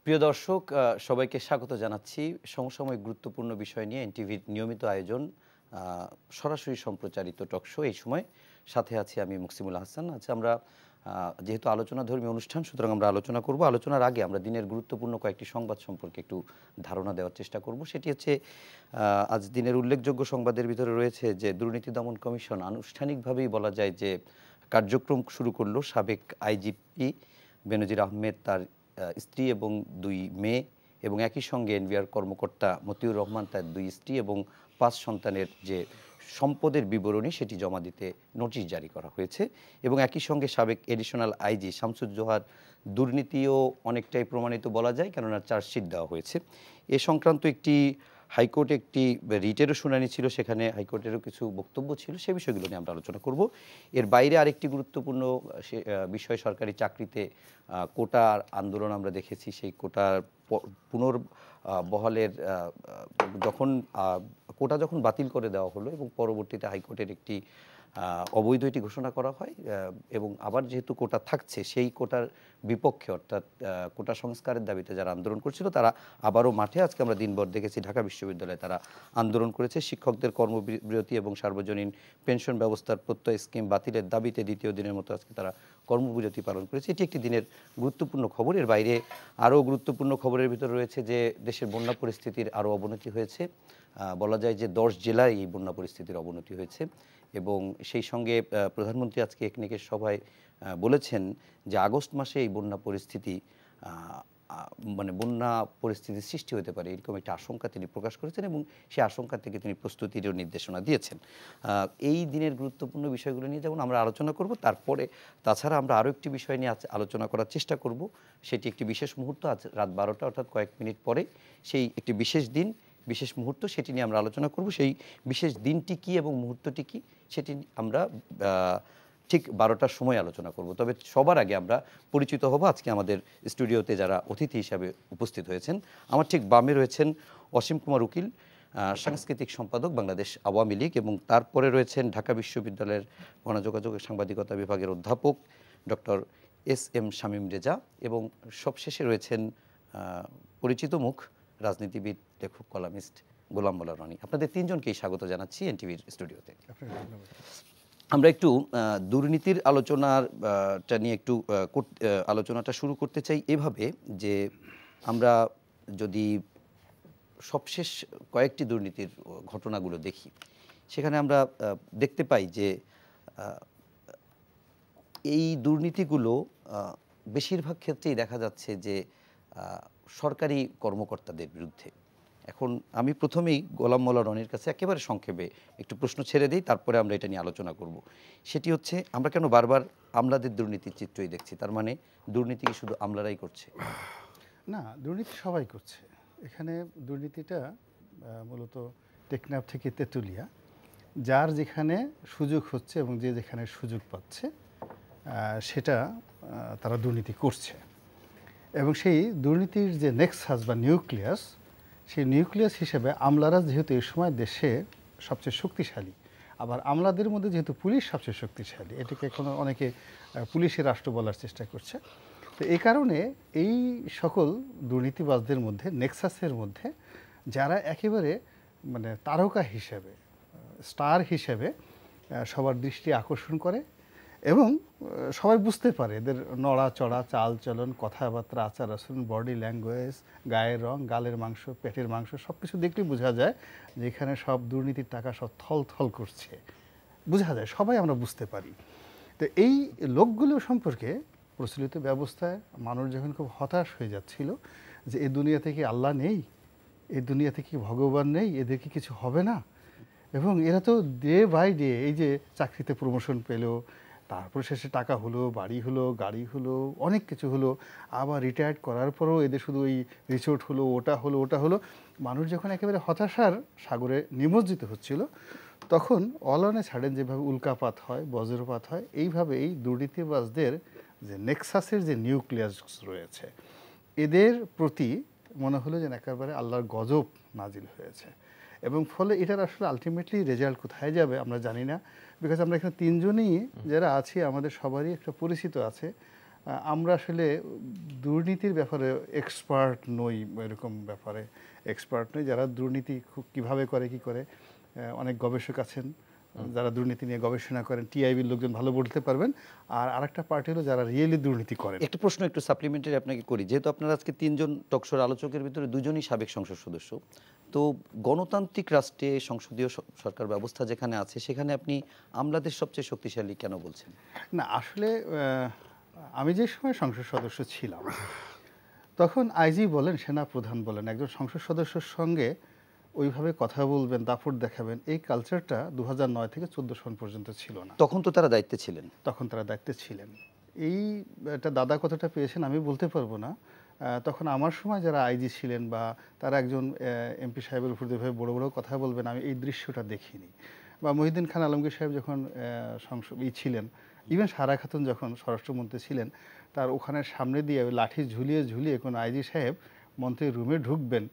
প্রিয় দর্শক, সবাইকে স্বাগত জানাচ্ছি। সমসাময়িক গুরুত্বপূর্ণ বিষয় নিয়ে এনটিভির নিয়মিত আয়োজন সরাসরি সম্প্রচারিত টক শো এই সময়। সাথে আছি আমি মুকসিমুল হাসান। আচ্ছা, আমরা যেহেতু আলোচনাধর্মী অনুষ্ঠান, সুতরাং আমরা আলোচনা করব। আলোচনার আগে আমরা দিনের গুরুত্বপূর্ণ কয়েকটি সংবাদ সম্পর্কে একটু ধারণা দেওয়ার চেষ্টা করব। সেটি হচ্ছে, আজ দিনের উল্লেখযোগ্য সংবাদের ভিতরে রয়েছে যে দুর্নীতি দমন কমিশন আনুষ্ঠানিকভাবেই বলা যায় যে কার্যক্রম শুরু করলো। সাবেক আইজিপি বেনজির আহমেদ, তার স্ত্রী এবং 2 মেয়ে এবং একই সঙ্গে এনবিআর কর্মকর্তা মতিউর রহমান, তার 2 স্ত্রী এবং 5 সন্তানের যে সম্পদের বিবরণী সেটি জমা দিতে নোটিশ জারি করা হয়েছে। এবং একই সঙ্গে সাবেক এডিশনাল আইজি শামসুজ্জোহার দুর্নীতিও অনেকটাই প্রমাণিত বলা যায়, কেননা চার্জশিট দেওয়া হয়েছে। এ সংক্রান্ত একটি হাইকোর্টে একটি রিটেরও শুনানি ছিল, সেখানে হাইকোর্টেরও কিছু বক্তব্য ছিল, সে বিষয়গুলো নিয়ে আমরা আলোচনা করব। এর বাইরে আরেকটি গুরুত্বপূর্ণ বিষয়, সরকারি চাকরিতে কোটার আন্দোলন আমরা দেখেছি। সেই কোটার পুনর্বহালের কোটা যখন বাতিল করে দেওয়া হলো এবং পরবর্তীতে হাইকোর্টের একটি অবৈধ এটি ঘোষণা করা হয়, এবং আবার যেহেতু কোটা থাকছে, সেই কোটার বিপক্ষে অর্থাৎ কোটা সংস্কারের দাবিতে যারা আন্দোলন করছিল তারা আবারও মাঠে, আজকে আমরা দিনভর দেখেছি ঢাকা বিশ্ববিদ্যালয়ে তারা আন্দোলন করেছে। শিক্ষকদের কর্মবিরতি এবং সার্বজনীন পেনশন ব্যবস্থার প্রত্যয় স্কিম বাতিলের দাবিতে দ্বিতীয় দিনের মতো আজকে তারা কর্মবিরতি পালন করেছে। এটি একটি দিনের গুরুত্বপূর্ণ খবর। এর বাইরে আরও গুরুত্বপূর্ণ খবরের ভিতরে রয়েছে যে দেশের বন্যা পরিস্থিতির আরও অবনতি হয়েছে। বলা যায় যে 10 জেলায় এই বন্যা পরিস্থিতির অবনতি হয়েছে এবং সেই সঙ্গে প্রধানমন্ত্রী আজকে একনেকের সভায় বলেছেন যে আগস্ট মাসে এই বন্যা পরিস্থিতি বন্যা পরিস্থিতির সৃষ্টি হতে পারে, এরকম একটা আশঙ্কা তিনি প্রকাশ করেছেন এবং সেই আশঙ্কা থেকে তিনি প্রস্তুতিরও নির্দেশনা দিয়েছেন। এই দিনের গুরুত্বপূর্ণ বিষয়গুলো নিয়ে যেমন আমরা আলোচনা করব, তারপরে তাছাড়া আমরা আরও একটি বিষয় নিয়ে আলোচনা করার চেষ্টা করব। সেটি একটি বিশেষ মুহূর্ত, আজ রাত 12টা অর্থাৎ কয়েক মিনিট পরে সেই একটি বিশেষ দিন, বিশেষ মুহূর্ত, সেটি নিয়ে আমরা আলোচনা করব। সেই বিশেষ দিনটি কী এবং মুহূর্তটি কী সেটি আমরা ঠিক 12টার সময় আলোচনা করব। তবে সবার আগে আমরা পরিচিত হব আজকে আমাদের স্টুডিওতে যারা অতিথি হিসাবে উপস্থিত হয়েছেন। আমার ঠিক বামে রয়েছেন অসীম কুমার উকিল, সাংস্কৃতিক সম্পাদক, বাংলাদেশ আওয়ামী লীগ, এবং তারপরে রয়েছেন ঢাকা বিশ্ববিদ্যালয়ের গণযোগাযোগ ও সাংবাদিকতা বিভাগের অধ্যাপক ডক্টর এস.এম. শামীম রেজা, এবং সবশেষে রয়েছেন পরিচিত মুখ, রাজনীতিবিদ, লেখক, কলামিস্ট গোলাম মোল্লা রনি। আপনাদের তিনজনকেই স্বাগত জানাচ্ছি এনটিভির স্টুডিওতে। আমরা একটু দুর্নীতির আলোচনাটা নিয়ে একটু আলোচনাটা শুরু করতে চাই এভাবে যে আমরা যদি সবশেষ কয়েকটি দুর্নীতির ঘটনাগুলো দেখি, সেখানে আমরা দেখতে পাই যে এই দুর্নীতিগুলো বেশিরভাগ ক্ষেত্রেই দেখা যাচ্ছে যে সরকারি কর্মকর্তাদের বিরুদ্ধে। এখন আমি প্রথমেই গোলাম মোল্লা রনির কাছে একেবারে সংক্ষেপে একটু প্রশ্ন ছেড়ে দিই, তারপরে আমরা এটা নিয়ে আলোচনা করব। সেটি হচ্ছে, আমরা কেন বারবার আমলাদের দুর্নীতির চিত্রই দেখছি? তার মানে দুর্নীতি কি শুধু আমলারাই করছে? না, দুর্নীতি সবাই করছে। এখানে দুর্নীতিটা মূলত টেকনাফ থেকে তেঁতুলিয়া, যার যেখানে সুযোগ হচ্ছে এবং যে যেখানে সুযোগ পাচ্ছে সেটা তারা দুর্নীতি করছে। এবং সেই দুর্নীতির যে নেক্সাস বা নিউক্লিয়াস, সেই নিউক্লিয়াস হিসেবে আমলারা যেহেতু এই সময় দেশে সবচেয়ে শক্তিশালী, আবার আমলাদের মধ্যে যেহেতু পুলিশ সবচেয়ে শক্তিশালী, এটাকে এখনও অনেকে পুলিশের রাষ্ট্র বলার চেষ্টা করছে। তো এই কারণে এই সকল দুর্নীতিবাজদের মধ্যে, নেক্সাসের মধ্যে যারা একেবারে তারকা হিসেবে, স্টার হিসেবে সবার দৃষ্টি আকর্ষণ করে এবং সবাই বুঝতে পারে এদের নড়াচড়া, চাল চলন, কথাবার্তা, আচার আচরণ, বডি ল্যাঙ্গুয়েজ, গায়ের রং, গালের মাংস, পেটের মাংস, সব কিছু দেখলেই বোঝা যায় যে এখানে সব দুর্নীতির টাকা সব থল থল করছে, বোঝা যায়, সবাই আমরা বুঝতে পারি। তো এই লোকগুলো সম্পর্কে প্রচলিত ব্যবস্থায় মানুষ যখন খুব হতাশ হয়ে যাচ্ছিল যে এই দুনিয়া থেকে আল্লাহ নেই, এই দুনিয়া থেকে ভগবান নেই, এদের কি কিছু হবে না, এবং এরা তো ডে বাই ডে এই যে চাকরিতে প্রমোশন পেলো, তারপর শেষে টাকা হলো, বাড়ি হলো, গাড়ি হলো, অনেক কিছু হলো, আবার রিটায়ার্ড করার পরেও এদের শুধু ওই রিসোর্ট হলো, ওটা হলো, ওটা হলো। মানুষ যখন একেবারে হতাশার সাগরে নিমজ্জিত হচ্ছিল, তখন অল অন এ সাডেন যেভাবে উল্কাপাত হয়, বজ্রপাত হয়, এইভাবে এই দুর্নীতিবাজদের যে নেক্সাসের যে নিউক্লিয়াস রয়েছে, এদের প্রতি মনে হলো যেন একেবারে আল্লাহর গজব নাজিল হয়েছে। এবং ফলে এটার আসলে আলটিমেটলি রেজাল্ট কোথায় যাবে আমরা জানি না, বিকজ আমরা এখানে তিনজনই যারা আছি আমাদের সবারই একটা পরিচিত আছে আমরা আসলে দুর্নীতির ব্যাপারে এক্সপার্ট নই, এরকম ব্যাপারে এক্সপার্ট নই। যারা দুর্নীতি কীভাবে করে কি করে, অনেক গবেষক আছেন যারা দুর্নীতি নিয়ে গবেষণা করেন, টিআইবির লোকজন ভালো বলতে পারবেন। আর আরেকটা পার্টি হলো যারা রিয়েলি দুর্নীতি করেন। একটা প্রশ্ন একটু সাপ্লিমেন্টারি আপনাকে করি, যেহেতু আপনারা আজকে 3 জন টকশোর আলোচকের ভিতরে 2 জনই সাবেক সংসদ সদস্য, তো গণতান্ত্রিক রাষ্ট্রে সংসদীয় সরকার ব্যবস্থা যেখানে আছে সেখানে আপনি আমলাদের সবচেয়ে শক্তিশালী কেন বলছেন? না আসলে আমি যে সময় সংসদ সদস্য ছিলাম তখন আইজি বলেন, সেনা প্রধান বলেন, একজন সংসদ সদস্যের সঙ্গে ওইভাবে কথা বলবেন, দাপট দেখাবেন, এই কালচারটা 2009 থেকে 14 সন পর্যন্ত ছিল না। তখন তো তারা দায়িত্বে ছিলেন। তখন তারা দায়িত্বে ছিলেন। এই একটা দাদা কতটা পেয়েছেন আমি বলতে পারবো না। তখন আমার সময় যারা আইজি ছিলেন বা তারা একজন এমপি সাহেবের উপর যেভাবে বড় বড় কথা বলবেন, আমি এই দৃশ্যটা দেখিনি। বা মহিউদ্দিন খান আলমগীর সাহেব যখন ছিলেন, ইভেন সারা খাতুন যখন স্বরাষ্ট্রমন্ত্রী ছিলেন, তার ওখানে সামনে দিয়ে ওই লাঠি ঝুলিয়ে ঝুলিয়ে কোনো আইজি সাহেব মন্ত্রীর রুমে ঢুকবেন,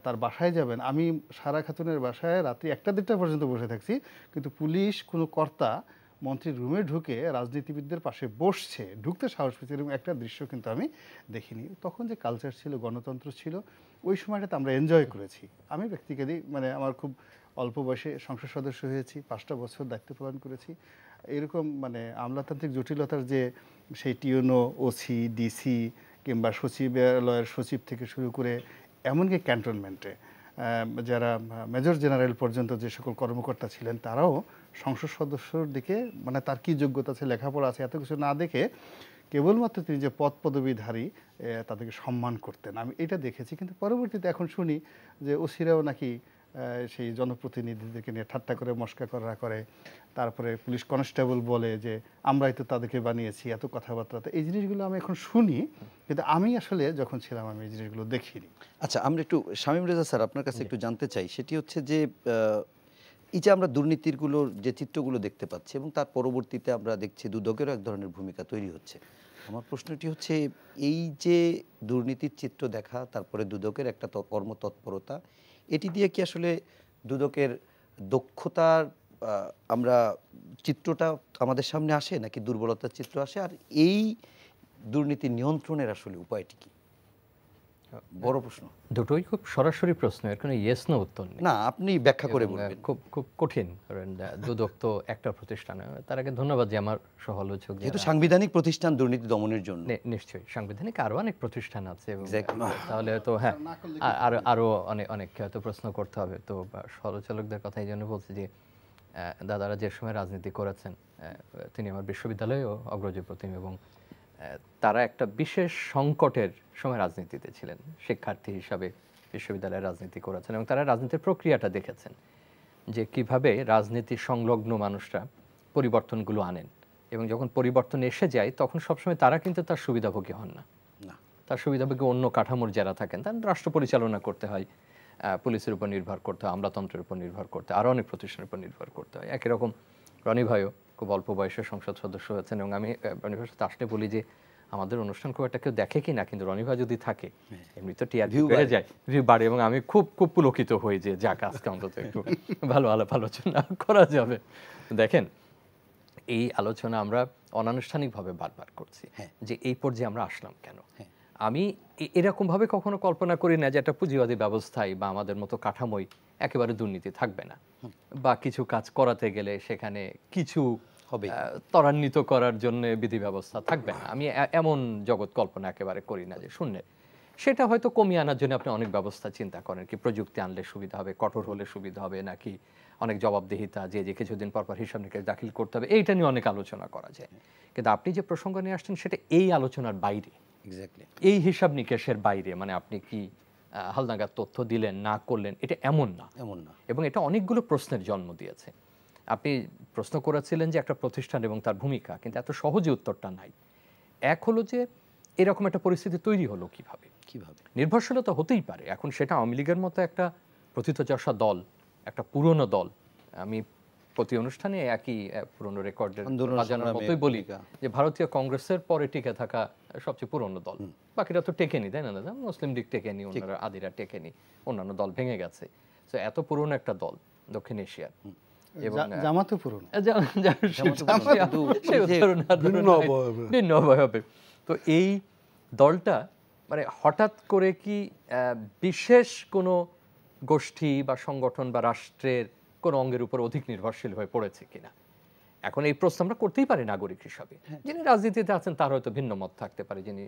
তার বাসায় যাবেন। আমি সারা খাতুনের বাসায় রাত্রি 1টা-2টা পর্যন্ত বসে থাকছি, কিন্তু পুলিশ কোনো কর্তা মন্ত্রীর রুমে ঢুকে রাজনীতিবিদদের পাশে বসছে, ঢুকতে সাহস পেয়েছে, এরকম একটা দৃশ্য কিন্তু আমি দেখিনি। তখন যে কালচার ছিল, গণতন্ত্র ছিল, ওই সময়টাতে আমরা এনজয় করেছি। আমি ব্যক্তিগতই মানে আমার খুব অল্প বয়সে সংসদ সদস্য হয়েছি, 5টা বছর দায়িত্ব পালন করেছি। এরকম মানে আমলাতান্ত্রিক জটিলতার যে সেই টিউনো, ওসি, ডিসি কিংবা সচিবালয়ের সচিব থেকে শুরু করে এমনকি ক্যান্টনমেন্টে যারা মেজর জেনারেল পর্যন্ত যে সকল কর্মকর্তা ছিলেন, তারাও সংসদ সদস্যর দিকে মানে তার কি যোগ্যতা আছে, লেখাপড়া আছে, এত কিছু না দেখে কেবলমাত্র তিনি যে পদ পদবীধারী তাদেরকে সম্মান করতেন, আমি এটা দেখেছি। কিন্তু পরবর্তীতে এখন শুনি যে ওসিরাও নাকি সেই জনপ্রতিনিধিদেরকে নিয়ে ঠাট্টা করে মস্কা করা করে। তারপরে পুলিশ কনস্টেবল বলে যে আমরাই তো তাদেরকে বানিয়েছি, এত কথাবার্তা। তো এই জিনিসগুলো আমি এখন শুনি, কিন্তু আমি আসলে যখন ছিলাম আমি এই জিনিসগুলো দেখিনি। আচ্ছা, আমরা একটু শামীম রেজা স্যার আপনার কাছে একটু জানতে চাই, সেটি হচ্ছে যে এই যে আমরা দুর্নীতিগুলোর যে চিত্রগুলো দেখতে পাচ্ছি এবং তার পরবর্তীতে আমরা দেখছি দুদকেরও এক ধরনের ভূমিকা তৈরি হচ্ছে। আমার প্রশ্নটি হচ্ছে, এই যে দুর্নীতির চিত্র দেখা, তারপরে দুদকের একটা কর্মতৎপরতা, এটি দিয়ে কি আসলে দুদকের দক্ষতার আমরা চিত্রটা আমাদের সামনে আসে, নাকি দুর্বলতার চিত্র আসে? আর এই দুর্নীতি নিয়ন্ত্রণের আসলে উপায়টি কি? বড় প্রশ্ন। দুটোই খুব সরাসরি প্রশ্ন, এর কোনো ইয়েস নো উত্তর নেই। না, আপনি ব্যাখ্যা করে বলবেন। খুব খুব কঠিন। কারণ দুদক তো একটা প্রতিষ্ঠান। তার আগে ধন্যবাদ যে আমার সহালোচক, যেহেতু সাংবিধানিক প্রতিষ্ঠান দুর্নীতি দমনের জন্য। নিশ্চয়ই সাংবিধানিক আরো অনেক প্রতিষ্ঠান আছে, এবং তাহলে তো হ্যাঁ আরো অনেক অনেক হয়তো প্রশ্ন করতে হবে। তো সহলোচকদের কথা এই জন্য বলছি যে দাদারা যে সময় রাজনীতি করেছেন, তিনি আমার বিশ্ববিদ্যালয়েও অগ্রজ প্রতিম, এবং তারা একটা বিশেষ সংকটের সময় রাজনীতিতে ছিলেন, শিক্ষার্থী হিসাবে বিশ্ববিদ্যালয়ে রাজনীতি করেছেন, এবং তারা রাজনীতির প্রক্রিয়াটা দেখেছেন যে কিভাবে রাজনীতি সংলগ্ন মানুষরা পরিবর্তনগুলো আনেন, এবং যখন পরিবর্তন এসে যায় তখন সবসময় তারা কিন্তু তার সুবিধাভোগী হন না। তার সুবিধাভোগী অন্য কাঠামোর যারা থাকেন, তার রাষ্ট্র পরিচালনা করতে হয়, পুলিশের উপর নির্ভর করতে হয়, আমলাতন্ত্রের উপর নির্ভর করতে হয়, আরও অনেক প্রতিষ্ঠানের উপর নির্ভর করতে হয়। একই রকম রনি ভাইও খুব অল্প বয়সে সংসদ সদস্য হয়েছেন, এবং আমি রনি ভাইয়ের সাথে আসলে বলি যে আমাদের অনুষ্ঠান খুব একটা কেউ দেখে কি না, কিন্তু রনি ভাই যদি থাকে এমনি তো টিআরপি বেড়ে যায়, ভিউ বাড়ে, এবং আমি খুব খুব পুলকিত হই যে যাক আজকে অন্তত একটু ভালো আলাপ আলোচনা করা যাবে। দেখেন, এই আলোচনা আমরা অনানুষ্ঠানিকভাবে বারবার করছি যে এই পর্যায়ে আমরা আসলাম কেন। আমি এরকমভাবে কখনো কল্পনা করি না যে একটা পুঁজিবাদী ব্যবস্থায় বা আমাদের মতো কাঠামোয় একেবারে দুর্নীতি থাকবে না, বা কিছু কাজ করাতে গেলে সেখানে কিছু হবে ত্বরান্বিত করার জন্য বিধি ব্যবস্থা থাকবে না। আমি এমন জগৎ কল্পনা একেবারে করি না যে শূন্যে। সেটা হয়তো কমিয়ে আনার জন্য আপনি অনেক ব্যবস্থা চিন্তা করেন, কি প্রযুক্তি আনলে সুবিধা হবে, কঠোর হলে সুবিধা হবে, নাকি অনেক জবাবদিহিতা যে কিছুদিন পরপর হিসাব নিকেশ দাখিল করতে হবে, এইটা নিয়ে অনেক আলোচনা করা যায়। কিন্তু আপনি যে প্রসঙ্গ নিয়ে আসছেন সেটা এই আলোচনার বাইরে, এই হিসাব নিকেশের বাইরে। মানে আপনি কি হালনাগাদ তথ্য দিলেন, না করলেন, এটা এমন না। এবং এটা অনেকগুলো প্রশ্নের জন্ম দিয়েছে। আপনি প্রশ্ন করেছিলেন যে একটা প্রতিষ্ঠান এবং তার ভূমিকা, কিন্তু এত সহজে উত্তরটা নাই। এক হলো যে এরকম একটা পরিস্থিতি তৈরি হলো কিভাবে। নির্ভরশীলতা হতেই পারে। এখন সেটা আওয়ামী লীগের মতো একটা প্রথিতযশা দল, একটা পুরনো দল, আমি প্রতি অনুষ্ঠানে একই পুরনো রেকর্ডের বাজানোর মতোই বলি যে ভারতীয় কংগ্রেসের পরে টিকে থাকা সবচেয়ে পুরনো দল, বাকিরা তো টেকেনি, তাই না দাদা? মুসলিম লীগ টেকেনি, অন্যরা আদিরা টেকেনি, অন্যান্য দল ভেঙে গেছে। তো এত পুরনো একটা দল দক্ষিণ এশিয়ার, এবং ভিন্ন হবে। তো এই দলটা মানে হঠাৎ করে কি বিশেষ কোনো গোষ্ঠী বা সংগঠন বা রাষ্ট্রের কোনো অঙ্গের উপর অধিক নির্ভরশীল হয়ে পড়েছে কিনা, এখন এই প্রশ্ন আমরা করতেই পারি নাগরিক হিসাবে। যিনি রাজনীতিতে আছেন তার হয়তো ভিন্ন মত থাকতে পারে, যিনি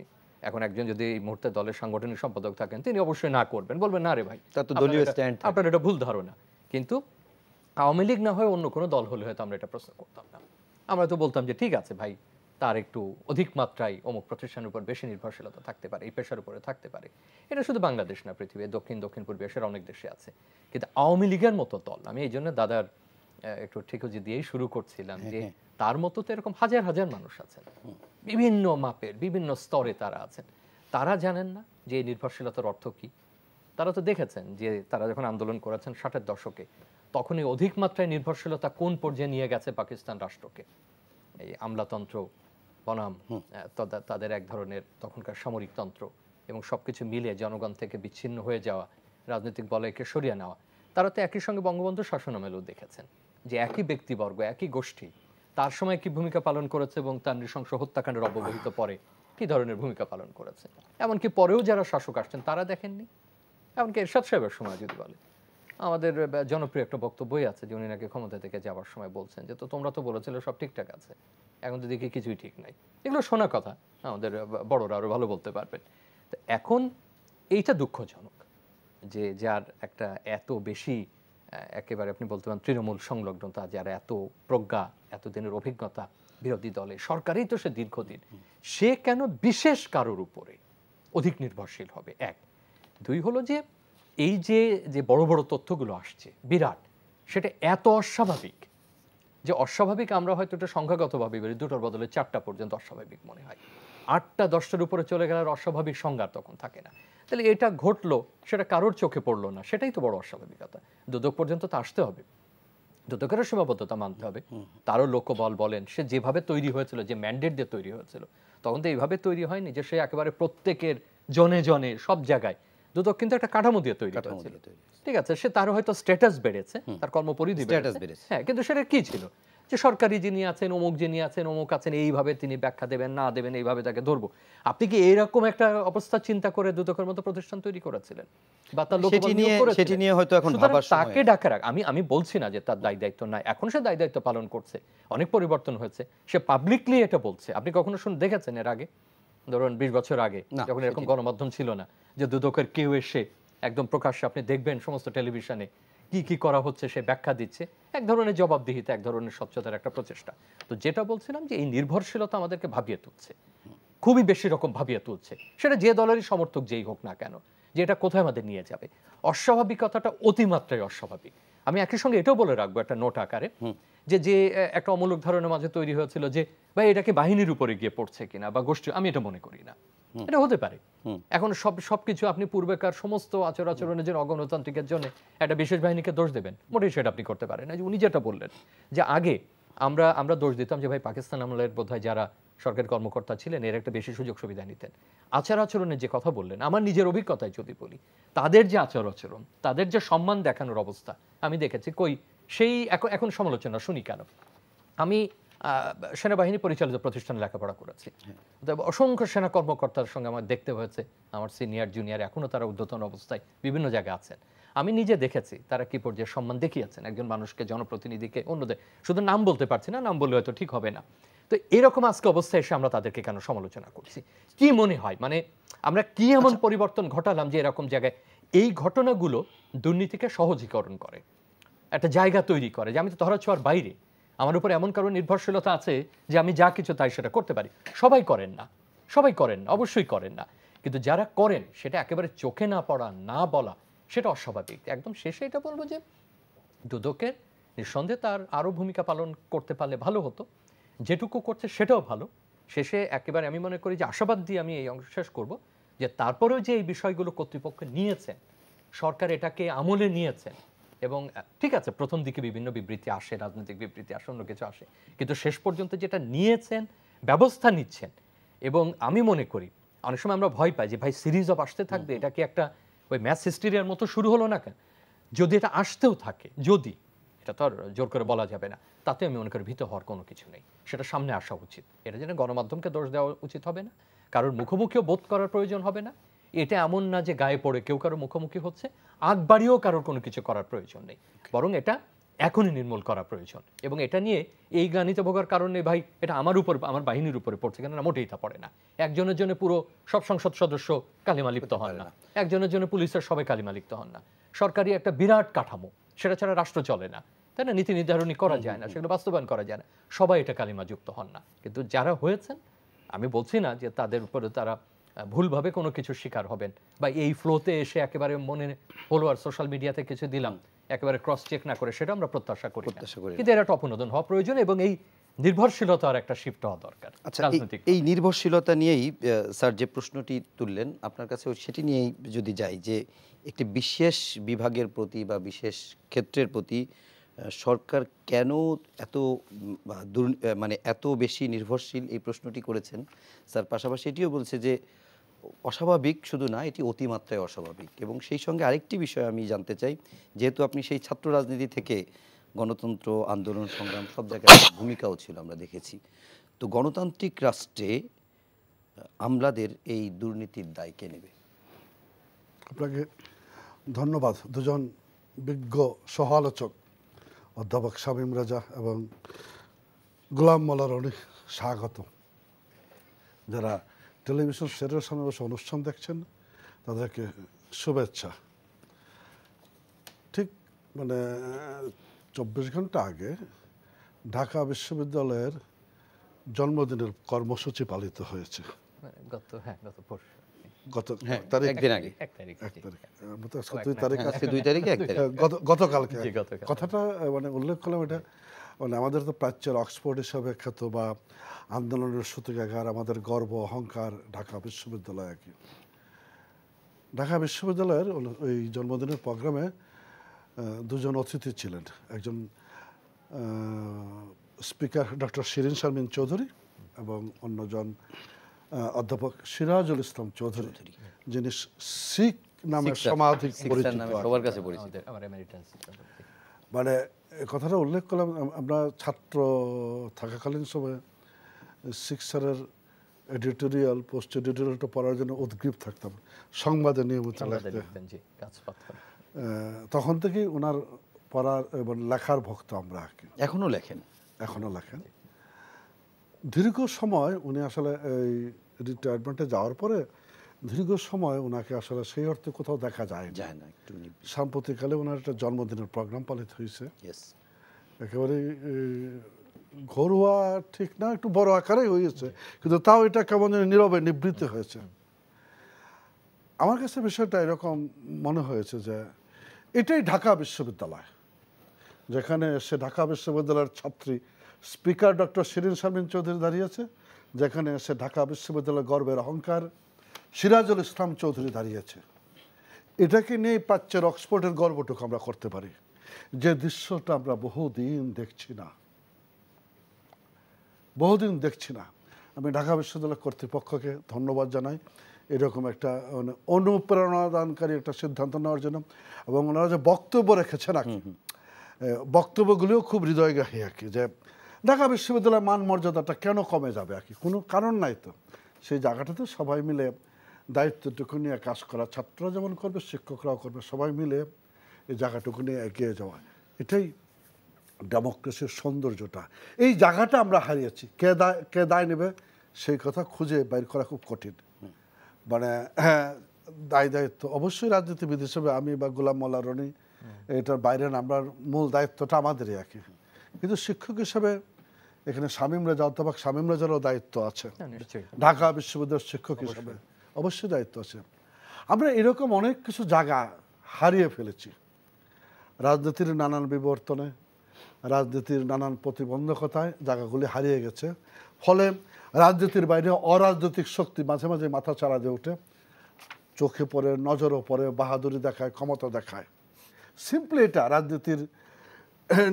এখন একজন যদি এই মুহূর্তে দলের সাংগঠনিক সম্পাদক থাকেন তিনি অবশ্যই না করবেন, বলবেন না রে ভাই আপনার এটা ভুল ধারণা। কিন্তু আওয়ামী লীগ না হয় অন্য কোনো দল হলে হয়তো আমরা এটা প্রশ্ন করতাম না, আমরা তো বলতাম যে ঠিক আছে ভাই তার একটু অধিক মাত্রায় অমুক প্রতিষ্ঠানের উপর বেশি নির্ভরশীলতা থাকতে পারে, এই পেশার উপরে থাকতে পারে। এটা শুধু বাংলাদেশ না, পৃথিবীর দক্ষিণ পূর্ব এশিয়ার অনেক দেশে আছে। কিন্তু আওয়ামী লীগের মতো দল, আমি এই জন্য দাদার একটু ঠিকজি দিয়েই শুরু করছিলাম যে তার মতো তো এরকম হাজার হাজার মানুষ আছেন, বিভিন্ন মাপের বিভিন্ন স্তরে তারা আছেন, তারা জানেন না যে এই নির্ভরশীলতার অর্থ কি। তারা তো দেখেছেন যে তারা যখন আন্দোলন করেছেন 60-এর দশকে, তখন এই অধিক মাত্রায় নির্ভরশীলতা কোন পর্যায়ে নিয়ে গেছে পাকিস্তান রাষ্ট্রকে। এই আমলাতন্ত্র বনাম তাদের এক ধরনের তখনকার সামরিক তন্ত্র এবং সবকিছু মিলে জনগণ থেকে বিচ্ছিন্ন হয়ে যাওয়া, রাজনৈতিক বলয়কে সরিয়ে নেওয়া। তারা তো একই সঙ্গে বঙ্গবন্ধু শাসনামলেও দেখেছেন যে একই ব্যক্তিবর্গ একই গোষ্ঠী তার সময় কি ভূমিকা পালন করেছে এবং তার নৃশংস হত্যাকাণ্ডের অব্যবহিত পরে কি ধরনের ভূমিকা পালন করেছে। এমনকি পরেও যারা শাসক আসছেন তারা দেখেননি। এমনকি এরশাদ সাহেবের সময় যদি বলে, আমাদের জনপ্রিয় একটা বক্তব্যই আছে যে উনি নাকি ক্ষমতা থেকে যাওয়ার সময় বলছেন যে তো তোমরা তো বলেছিলে সব ঠিকঠাক আছে, এখন তো দেখি কিছুই ঠিক নাই। এগুলো শোনা কথা, আমাদের বড়রা আরো ভালো বলতে পারবেন। তো এখন এইটা দুঃখজনক যে যার একটা এত বেশি একেবারে আপনি বলতে পারেন তৃণমূল সংলগ্নতা, যার এত প্রজ্ঞা, এতদিনের অভিজ্ঞতা বিরোধী দলে, সরকারই তো সে দীর্ঘদিন, সে কেন বিশেষ কারোর উপরে অধিক নির্ভরশীল হবে? এক। দুই হলো যে এই যে বড় বড় তথ্যগুলো আসছে বিরাট, সেটা এত অস্বাভাবিক যে অস্বাভাবিক আমরা হয়তো এটা সংখ্যাগতভাবে বলি, দুটোর বদলে 4টা পর্যন্ত অস্বাভাবিক মনে হয়, 8টা 10টার উপরে চলে গেলে আর অস্বাভাবিক সংজ্ঞা তখন থাকে না। তাহলে এটা ঘটলো, সেটা কারোর চোখে পড়লো না, সেটাই তো বড় অস্বাভাবিকতা। দুদক পর্যন্ত তো আসতে হবে, দুদকেরও সীমাবদ্ধতা মানতে হবে। তারও লোকবল বলেন, সে যেভাবে তৈরি হয়েছিল, যে ম্যান্ডেট দিয়ে তৈরি হয়েছিল, তখন তো এইভাবে তৈরি হয়নি যে সে একেবারে প্রত্যেকের জনে জনে সব জায়গায়। দুদক কিন্তু একটা কাঠামো দিয়ে তৈরি হয়েছিল, ঠিক আছে, সে তার হয়তো স্ট্যাটাস বেড়েছে, তার কর্মপরিধি বেড়েছে, হ্যাঁ, কিন্তু সেটা কি ছিল যে সরকারি যিনি আছেন, অমুক যিনি আছেন, অমুক আছেন, এইভাবে তিনি ব্যাখ্যা দেবেন না দেবেন, এইভাবে তাকে ধরবো। আপনি কি এইরকম একটা অবস্থা চিন্তা করে দুদকের মতো প্রতিষ্ঠান তৈরি করেছিলেন বা তার লোকবল নিয়োগ করেছিলেন? সেটি নিয়ে হয়তো এখন ভাবার সময়। তাকে ডাকা রাখ, আমি বলছি না যে তার দায় দায়িত্ব নাই, এখন সে দায় দায়িত্ব পালন করছে, অনেক পরিবর্তন হয়েছে, সে পাবলিকলি এটা বলছে। আপনি কখনো দেখেছেন এর আগে, ধরুন 20 বছর আগে যখন এরকম গণমাধ্যম ছিল না, যে দুদকের কেউ এসে একদম প্রকাশ্যে আপনি দেখবেন সমস্ত টেলিভিশনে কি কি করা হচ্ছে সে ব্যাখ্যা দিচ্ছে, এক ধরনের জবাবদিহিতা, এক ধরনের স্বচ্ছতার একটা প্রচেষ্টা। তো যেটা বলছিলাম যে এই নির্ভরশীলতা আমাদেরকে ভাবিয়ে তুলছে, খুবই বেশি রকম ভাবিয়ে তুলছে, সেটা যে দলেরই সমর্থক যেই হোক না কেন, যে এটা কোথায় আমাদের নিয়ে যাবে। অস্বাভাবিকতাটা অতিমাত্রায় অস্বাভাবিক। আমি একই সঙ্গে এটাও বলে রাখবো একটা নোট আকারে, যে একটা অমূলক ধারণার মাঝে তৈরি হয়েছিল যে ভাই এটাকে বাহিনীর উপরে গিয়ে পড়ছে কিনা বা গোষ্ঠী, আমি এটা মনে করি না, এটা হতে পারে। এখন সবকিছু আপনি পূর্বেকার সমস্ত আচরণের জন্য, অগণতান্ত্রিকের জন্য একটা বিশেষ বাহিনীকে দোষ দেবেন, মোটেই সেটা আপনি করতে পারেন না। উনি যেটা বললেন যে আগে আমরা দোষ দিতাম যে ভাই পাকিস্তান আমলের বোধহয় যারা সরকারি কর্মকর্তা ছিলেন এর একটা বেশি সুযোগ সুবিধা নিতেন। আচরণের যে কথা বললেন, আমার নিজের অভিজ্ঞতায় যদি বলি, তাদের যে আচরণ, তাদের যে সম্মান দেখানোর অবস্থা আমি দেখেছি, কই সেই এখন সমালোচনা শুনি কেন? আমি সেনাবাহিনী পরিচালিত প্রতিষ্ঠানে লেখাপড়া করেছি, অসংখ্য সেনা কর্মকর্তার সঙ্গে আমার দেখতে হয়েছে, আমার সিনিয়র জুনিয়র এখনো তারা ঊর্ধ্বতন অবস্থায় বিভিন্ন জায়গায় আছেন। আমি নিজে দেখেছি তারা কি পর্যায়ে সম্মান দেখিয়েছেন একজন মানুষকে, জনপ্রতিনিধিকে, অন্যদের। শুধু নাম বলতে পারছি না, নাম বললে হয়তো ঠিক হবে না। তো এরকম আজকে অবস্থায় এসে আমরা তাদেরকে কেন সমালোচনা করছি? কি মনে হয় মানে আমরা কি এমন পরিবর্তন ঘটালাম যে এরকম জায়গায় এই ঘটনাগুলো দুর্নীতিকে সহজীকরণ করে, একটা জায়গা তৈরি করে যে আমি তো ধরাছোঁয়ার বাইরে, আমার উপর এমন কারো নির্ভরশীলতা আছে যে আমি যা কিছু তাই সেটা করতে পারি। সবাই করেন না, অবশ্যই করেন না, কিন্তু যারা করেন সেটা একেবারে চোখে না পড়া, না বলা, সেটা অস্বাভাবিক। একদম শেষে এটা বলবো যে দুদকের নিঃসন্দেহে তার আরও ভূমিকা পালন করতে পারলে ভালো হতো, যেটুকু করছে সেটাও ভালো। শেষে একেবারে আমি মনে করি যে আশাবাদ দিয়ে আমি এই অংশ শেষ করবো যে তারপরেও যে এই বিষয়গুলো কর্তৃপক্ষ নিয়েছেন, সরকার এটাকে আমলে নিয়েছেন, এবং ঠিক আছে প্রথম দিকে বিভিন্ন বিবৃতি আসে, রাজনৈতিক বিবৃতি আসে, অন্য কিছু আসে, কিন্তু শেষ পর্যন্ত যেটা নিয়েছেন, ব্যবস্থা নিচ্ছেন। এবং আমি মনে করি অনেক সময় আমরা ভয় পাই যে ভাই সিরিজ অফ আসতে থাকবে, এটা কি একটা ওই ম্যাচ হিস্টেরিয়ার মতো শুরু হলো না কেন? যদি এটা আসতেও থাকে, যদি এটা তো আর জোর করে বলা যাবে না, তাতে আমি মনে করি ভীত হওয়ার কোনো কিছু নেই, সেটা সামনে আসা উচিত। এটা যেন গণমাধ্যমকে দোষ দেওয়া উচিত হবে না, কারোর মুখোমুখিও বোধ করার প্রয়োজন হবে না। এটা এমন না যে গায়ে পড়ে কেউ কারো মুখোমুখি হচ্ছে, আগ বাড়িয়েও কারোর কোনো কিছু করার প্রয়োজন নেই, বরং এটা এখনই নির্মূল করা প্রয়োজন। এবং এটা নিয়ে এই গ্লানিতে ভোগার কারণে ভাই এটা আমার উপর, আমার বাহিনীর উপরে পড়ছে, কেন না মোটেই তা পড়ে না। একজনের জন্য পুরো সব সংসদ সদস্য কালিমা লিপ্ত হন না, একজনের জন্য পুলিশের সবাই কালিমা লিপ্ত হন না। সরকারি একটা বিরাট কাঠামো, সেটা ছাড়া রাষ্ট্র চলে না, তাই না? নীতি নির্ধারণী করা যায় না, সেগুলো বাস্তবায়ন করা যায় না, সবাই এটা কালিমা যুক্ত হন না। কিন্তু যারা হয়েছেন, আমি বলছি না যে তাদের উপরে তারা ভুলভাবে কোনো কিছু শিকার হবেন বা এই ফ্লোতে এসে একেবারে মনে হলো আর সোশ্যাল মিডিয়াতে কিছু দিলাম একেবারে ক্রস চেক না করে, সেটা আমরা প্রত্যাশা করি না। কিন্তু এর একটা অপনোদন হওয়া প্রয়োজন এবং এই নির্ভরশীলতার একটা শিফট হওয়া দরকার। আচ্ছা, এই নির্ভরশীলতা নিয়েই স্যার যে প্রশ্নটি তুললেন আপনার কাছে, সেটি নিয়েই যদি যাই যে একটি বিশেষ বিভাগের প্রতি বা বিশেষ ক্ষেত্রের প্রতি সরকার কেন এত মানে এত বেশি নির্ভরশীল, এই প্রশ্নটি করেছেন স্যার। পাশাপাশি এটিও বলছে যে অস্বাভাবিক শুধু না, এটি অতিমাত্রায় অস্বাভাবিক। এবং সেই সঙ্গে আরেকটি বিষয় আমি জানতে চাই, যেহেতু আপনি সেই ছাত্র রাজনীতি থেকে গণতন্ত্র আন্দোলন সংগ্রাম সব জায়গায় ভূমিকাও ছিল আমরা দেখেছি, তো গণতান্ত্রিক রাষ্ট্রে আমলাদের এই দুর্নীতির দায় কে নেবে? আপনাকে ধন্যবাদ। দুজন বিজ্ঞ সহ আলোচক অধ্যাপক শামীম রাজা এবং গোলাম মোল্লা রনি, স্বাগত। যারা টেলিভিশন সেটের সামনে বসে অনুষ্ঠান দেখছেন তাদেরকে শুভেচ্ছা। ঠিক মানে 24 ঘন্টা আগে ঢাকা বিশ্ববিদ্যালয়ের জন্মদিনের কর্মসূচি পালিত হয়েছে। গতকালকে কথাটা মানে উল্লেখ করলাম, এটা মানে আমাদের তো প্রাচ্যের অক্সফোর্ড হিসাবে খ্যাত বা আন্দোলনের সূতিকাগার, আমাদের গর্ব অহংকার ঢাকা বিশ্ববিদ্যালয়। আর কি ঢাকা বিশ্ববিদ্যালয়ের ওই জন্মদিনের প্রোগ্রামে দুজন অতিথি ছিলেন, একজন স্পিকার ডক্টর শিরিন শারমিন চৌধুরী এবং অন্যজন অধ্যাপক সিরাজুল ইসলাম চৌধুরী, যিনি শিখ নামে সমাধিক পরিচিত। মানে কথাটা উল্লেখ করলাম, আমরা ছাত্র থাকাকালীন সময়ে শিক্ষার এডিটোরিয়াল পোস্ট এডিটোরিয়ালটা পড়ার জন্য উদ্গ্রীব থাকতাম, সংবাদে নিয়মিত লিখতেন। তখন থেকেই ওনার পড়ার এবং লেখার ভক্ত আমরা। এখনো লেখেন? এখনো লেখেন। দীর্ঘ সময় উনি আসলে এই রিটায়ারমেন্টে যাওয়ার পরে দীর্ঘ সময় ওনাকে আসলে সেই অর্থে কোথাও দেখা যায় না। সাম্প্রতিককালে ওনার একটা জন্মদিনের প্রোগ্রাম পালিত হয়েছে, একেবারে ঘরোয়া ঠিক না, একটু বড় আকারে হয়েছে, কিন্তু তাও এটা কেমন নীরবে নিবৃত্ত হয়েছে। আমার কাছে বিষয়টা এরকম মনে হয়েছে যে এটাই ঢাকা বিশ্ববিদ্যালয়, যেখানে সে ঢাকা বিশ্ববিদ্যালয়ের ছাত্রী স্পিকার ডক্টর শিরিন শারমিন চৌধুরী দাঁড়িয়েছে, যেখানে সে ঢাকা বিশ্ববিদ্যালয়ের গর্বের অহংকার সিরাজুল ইসলাম চৌধুরী দাঁড়িয়েছে। এটাকে নিয়ে প্রাচ্যের অক্সফোর্ডের গর্বটুকু আমরা করতে পারি, যে দৃশ্যটা আমরা বহুদিন দেখছি না। আমি ঢাকা বিশ্ববিদ্যালয় কর্তৃপক্ষকে ধন্যবাদ জানাই এরকম একটা অনুপ্রেরণাদানকারী একটা সিদ্ধান্ত নেওয়ার জন্য, এবং ওনারা যে বক্তব্য রেখেছেন আর কি, বক্তব্যগুলিও খুব হৃদয়গ্রাহী আর কি, যে ঢাকা বিশ্ববিদ্যালয়ের মান মর্যাদাটা কেন কমে যাবে আর কি, কোনো কারণ নাই তো। সেই জায়গাটাতে সবাই মিলে দায়িত্বটুকু নিয়ে কাজ করা, ছাত্ররা যেমন করবে শিক্ষকরাও করবে, সবাই মিলে এই জায়গাটুকু নিয়ে এগিয়ে যাওয়া, এটাই ডেমোক্রেসির সৌন্দর্যটা। এই জায়গাটা আমরা হারিয়েছি। কে দায় নেবে সেই কথা খুঁজে বাইর করা খুব কঠিন। মানে হ্যাঁ, দায়িত্ব অবশ্যই রাজনীতিবিদ হিসেবে আমি বা গোলাম মোল্লা রনি, এটার বাইরে আমরা মূল দায়িত্বটা আমাদেরই একই, কিন্তু শিক্ষক হিসেবে এখানে শামীম রাজা, অধ্যাপক শামীম রাজারও দায়িত্ব আছে, ঢাকা বিশ্ববিদ্যালয়ের শিক্ষক হিসেবে অবশ্যই দায়িত্ব আছে। আমরা এরকম অনেক কিছু জায়গা হারিয়ে ফেলেছি রাজনীতির নানান বিবর্তনে, রাজনীতির নানান প্রতিবন্ধকতায় জায়গাগুলি হারিয়ে গেছে। ফলে রাজনীতির বাইরে অরাজনৈতিক শক্তি মাঝে মাঝে মাথা চাড়া দিয়ে ওঠে, চোখে পড়ে, নজরও পড়ে, বাহাদুরি দেখায়, ক্ষমতা দেখায়। সিম্পলি এটা রাজনীতির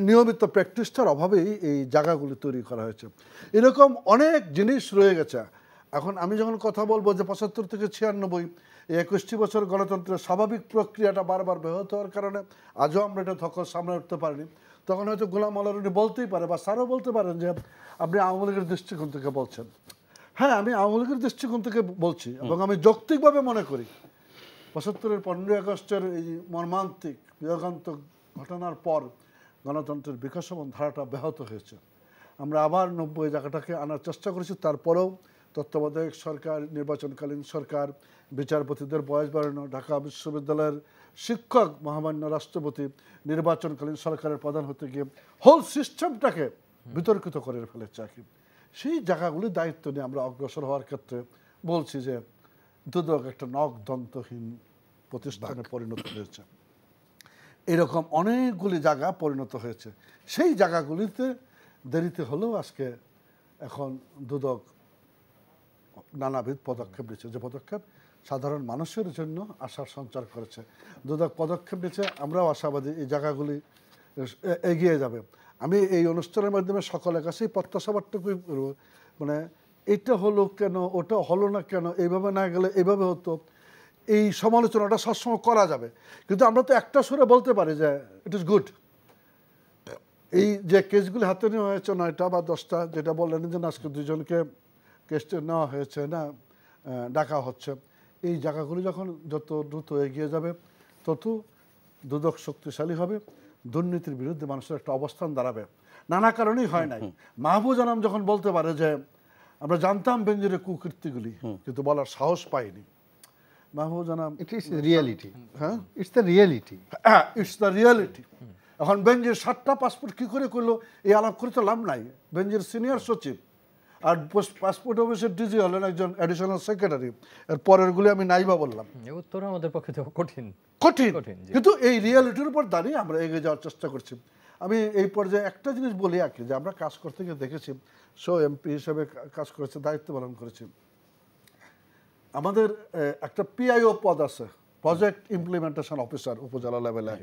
নিয়মিত প্র্যাকটিসটার অভাবেই এই জায়গাগুলি তৈরি করা হয়েছে। এরকম অনেক জিনিস রয়ে গেছে। এখন আমি যখন কথা বলবো যে 75 থেকে 96 এই 21টি বছর গণতন্ত্রের স্বাভাবিক প্রক্রিয়াটা বারবার ব্যাহত হওয়ার কারণে আজও আমরা এটা ধকল সামনে উঠতে পারিনি, তখন হয়তো গোলাম মোল্লা রনি বলতেই পারে বা স্যারও বলতে পারেন যে আপনি আওয়ামী লীগের দৃষ্টিকোণ থেকে বলছেন। হ্যাঁ, আমি আওয়ামী লীগের দৃষ্টিকোণ থেকে বলছি এবং আমি যৌক্তিকভাবে মনে করি ৭৫-এর 15ই আগস্টের এই মর্মান্তিক বিয়োগান্তক ঘটনার পর গণতন্ত্রের বিকাশমান ধারাটা ব্যাহত হয়েছে। আমরা আবার 90 জায়গাটাকে আনার চেষ্টা করেছি, তারপরেও তত্ত্বাবধায়ক সরকার, নির্বাচনকালীন সরকার, বিচারপতিদের বয়স বাড়ানো, ঢাকা বিশ্ববিদ্যালয়ের শিক্ষক মহামান্য রাষ্ট্রপতি নির্বাচনকালীন সরকারের প্রধান হতে গিয়ে হোল সিস্টেমটাকে বিতর্কিত করে ফেলেছে আর কি। সেই জায়গাগুলির দায়িত্ব নিয়ে আমরা অগ্রসর হওয়ার ক্ষেত্রে বলছি যে দুদক একটা নখদন্তহীন প্রতিষ্ঠানে পরিণত হয়েছে। এরকম অনেকগুলি জায়গা পরিণত হয়েছে। সেই জায়গাগুলিতে দেরিতে হলেও আজকে এখন দুদক নানাবিধ পদক্ষেপ নিচ্ছে, যে পদক্ষেপ সাধারণ মানুষের জন্য আশার সঞ্চার করেছে। দুদক পদক্ষেপ নিচ্ছে, আমরাও আশাবাদী এই জায়গাগুলি এগিয়ে যাবে। আমি এই অনুষ্ঠানের মাধ্যমে সকলের কাছেই প্রত্যাশাবাদটুকুই করব, মানে এটা হলো কেন, ওটা হলো না কেন, এইভাবে না গেলে এইভাবে হতো, এই সমালোচনাটা সবসময় করা যাবে, কিন্তু আমরা তো একটা সুরে বলতে পারি যে ইট ইজ গুড। এই যে কেসগুলি হাতে নেওয়া হয়েছে 9টা বা 10টা, যেটা বললেন যে আজকে 2জনকে কেস নেওয়া হয়েছে না, ডাকা হচ্ছে, এই জায়গাগুলি যখন যত দ্রুত এগিয়ে যাবে তত দুদক শক্তিশালী হবে, দুর্নীতির বিরুদ্ধে মানুষের একটা অবস্থান দাঁড়াবে। নানা কারণেই হয় নাই। মাহবুজ আনাম যখন বলতে পারে যে আমরা জানতাম বেনজিরের কুকীর্তিগুলি কিন্তু বলার সাহস পাইনি, Mahbuj Anam it is reality. হ্যাঁ, ইটস দ্য রিয়েলিটি। হ্যাঁ, ইটস দ্য রিয়েলিটি। এখন বেনজির 7টা পাসপোর্ট কী করে করলো এই আলাপ করে তো লাভ নাই। বেনজির সিনিয়র সচিব আর পাসপোর্ট অফিসের ডিজি হলেন একজন অ্যাডিশনাল সেক্রেটারি, এর পরেরগুলি আমি নাইবা বললাম। উত্তর আমাদের পক্ষে তো কঠিন, কিন্তু এই রিয়েলিটির উপর দাঁড়িয়ে আমরা এগিয়ে যাওয়ার চেষ্টা করছি। আমি এই পর্যায়ে একটা জিনিস বলি আর কি, যে আমরা কাজ করতে গিয়ে দেখেছি, এমপি হিসেবে কাজ করেছে, দায়িত্ব পালন করেছি, আমাদের একটা পিআইও পদ আছে, প্রজেক্ট ইমপ্লিমেন্টেশন অফিসার, উপজেলা লেভেলে।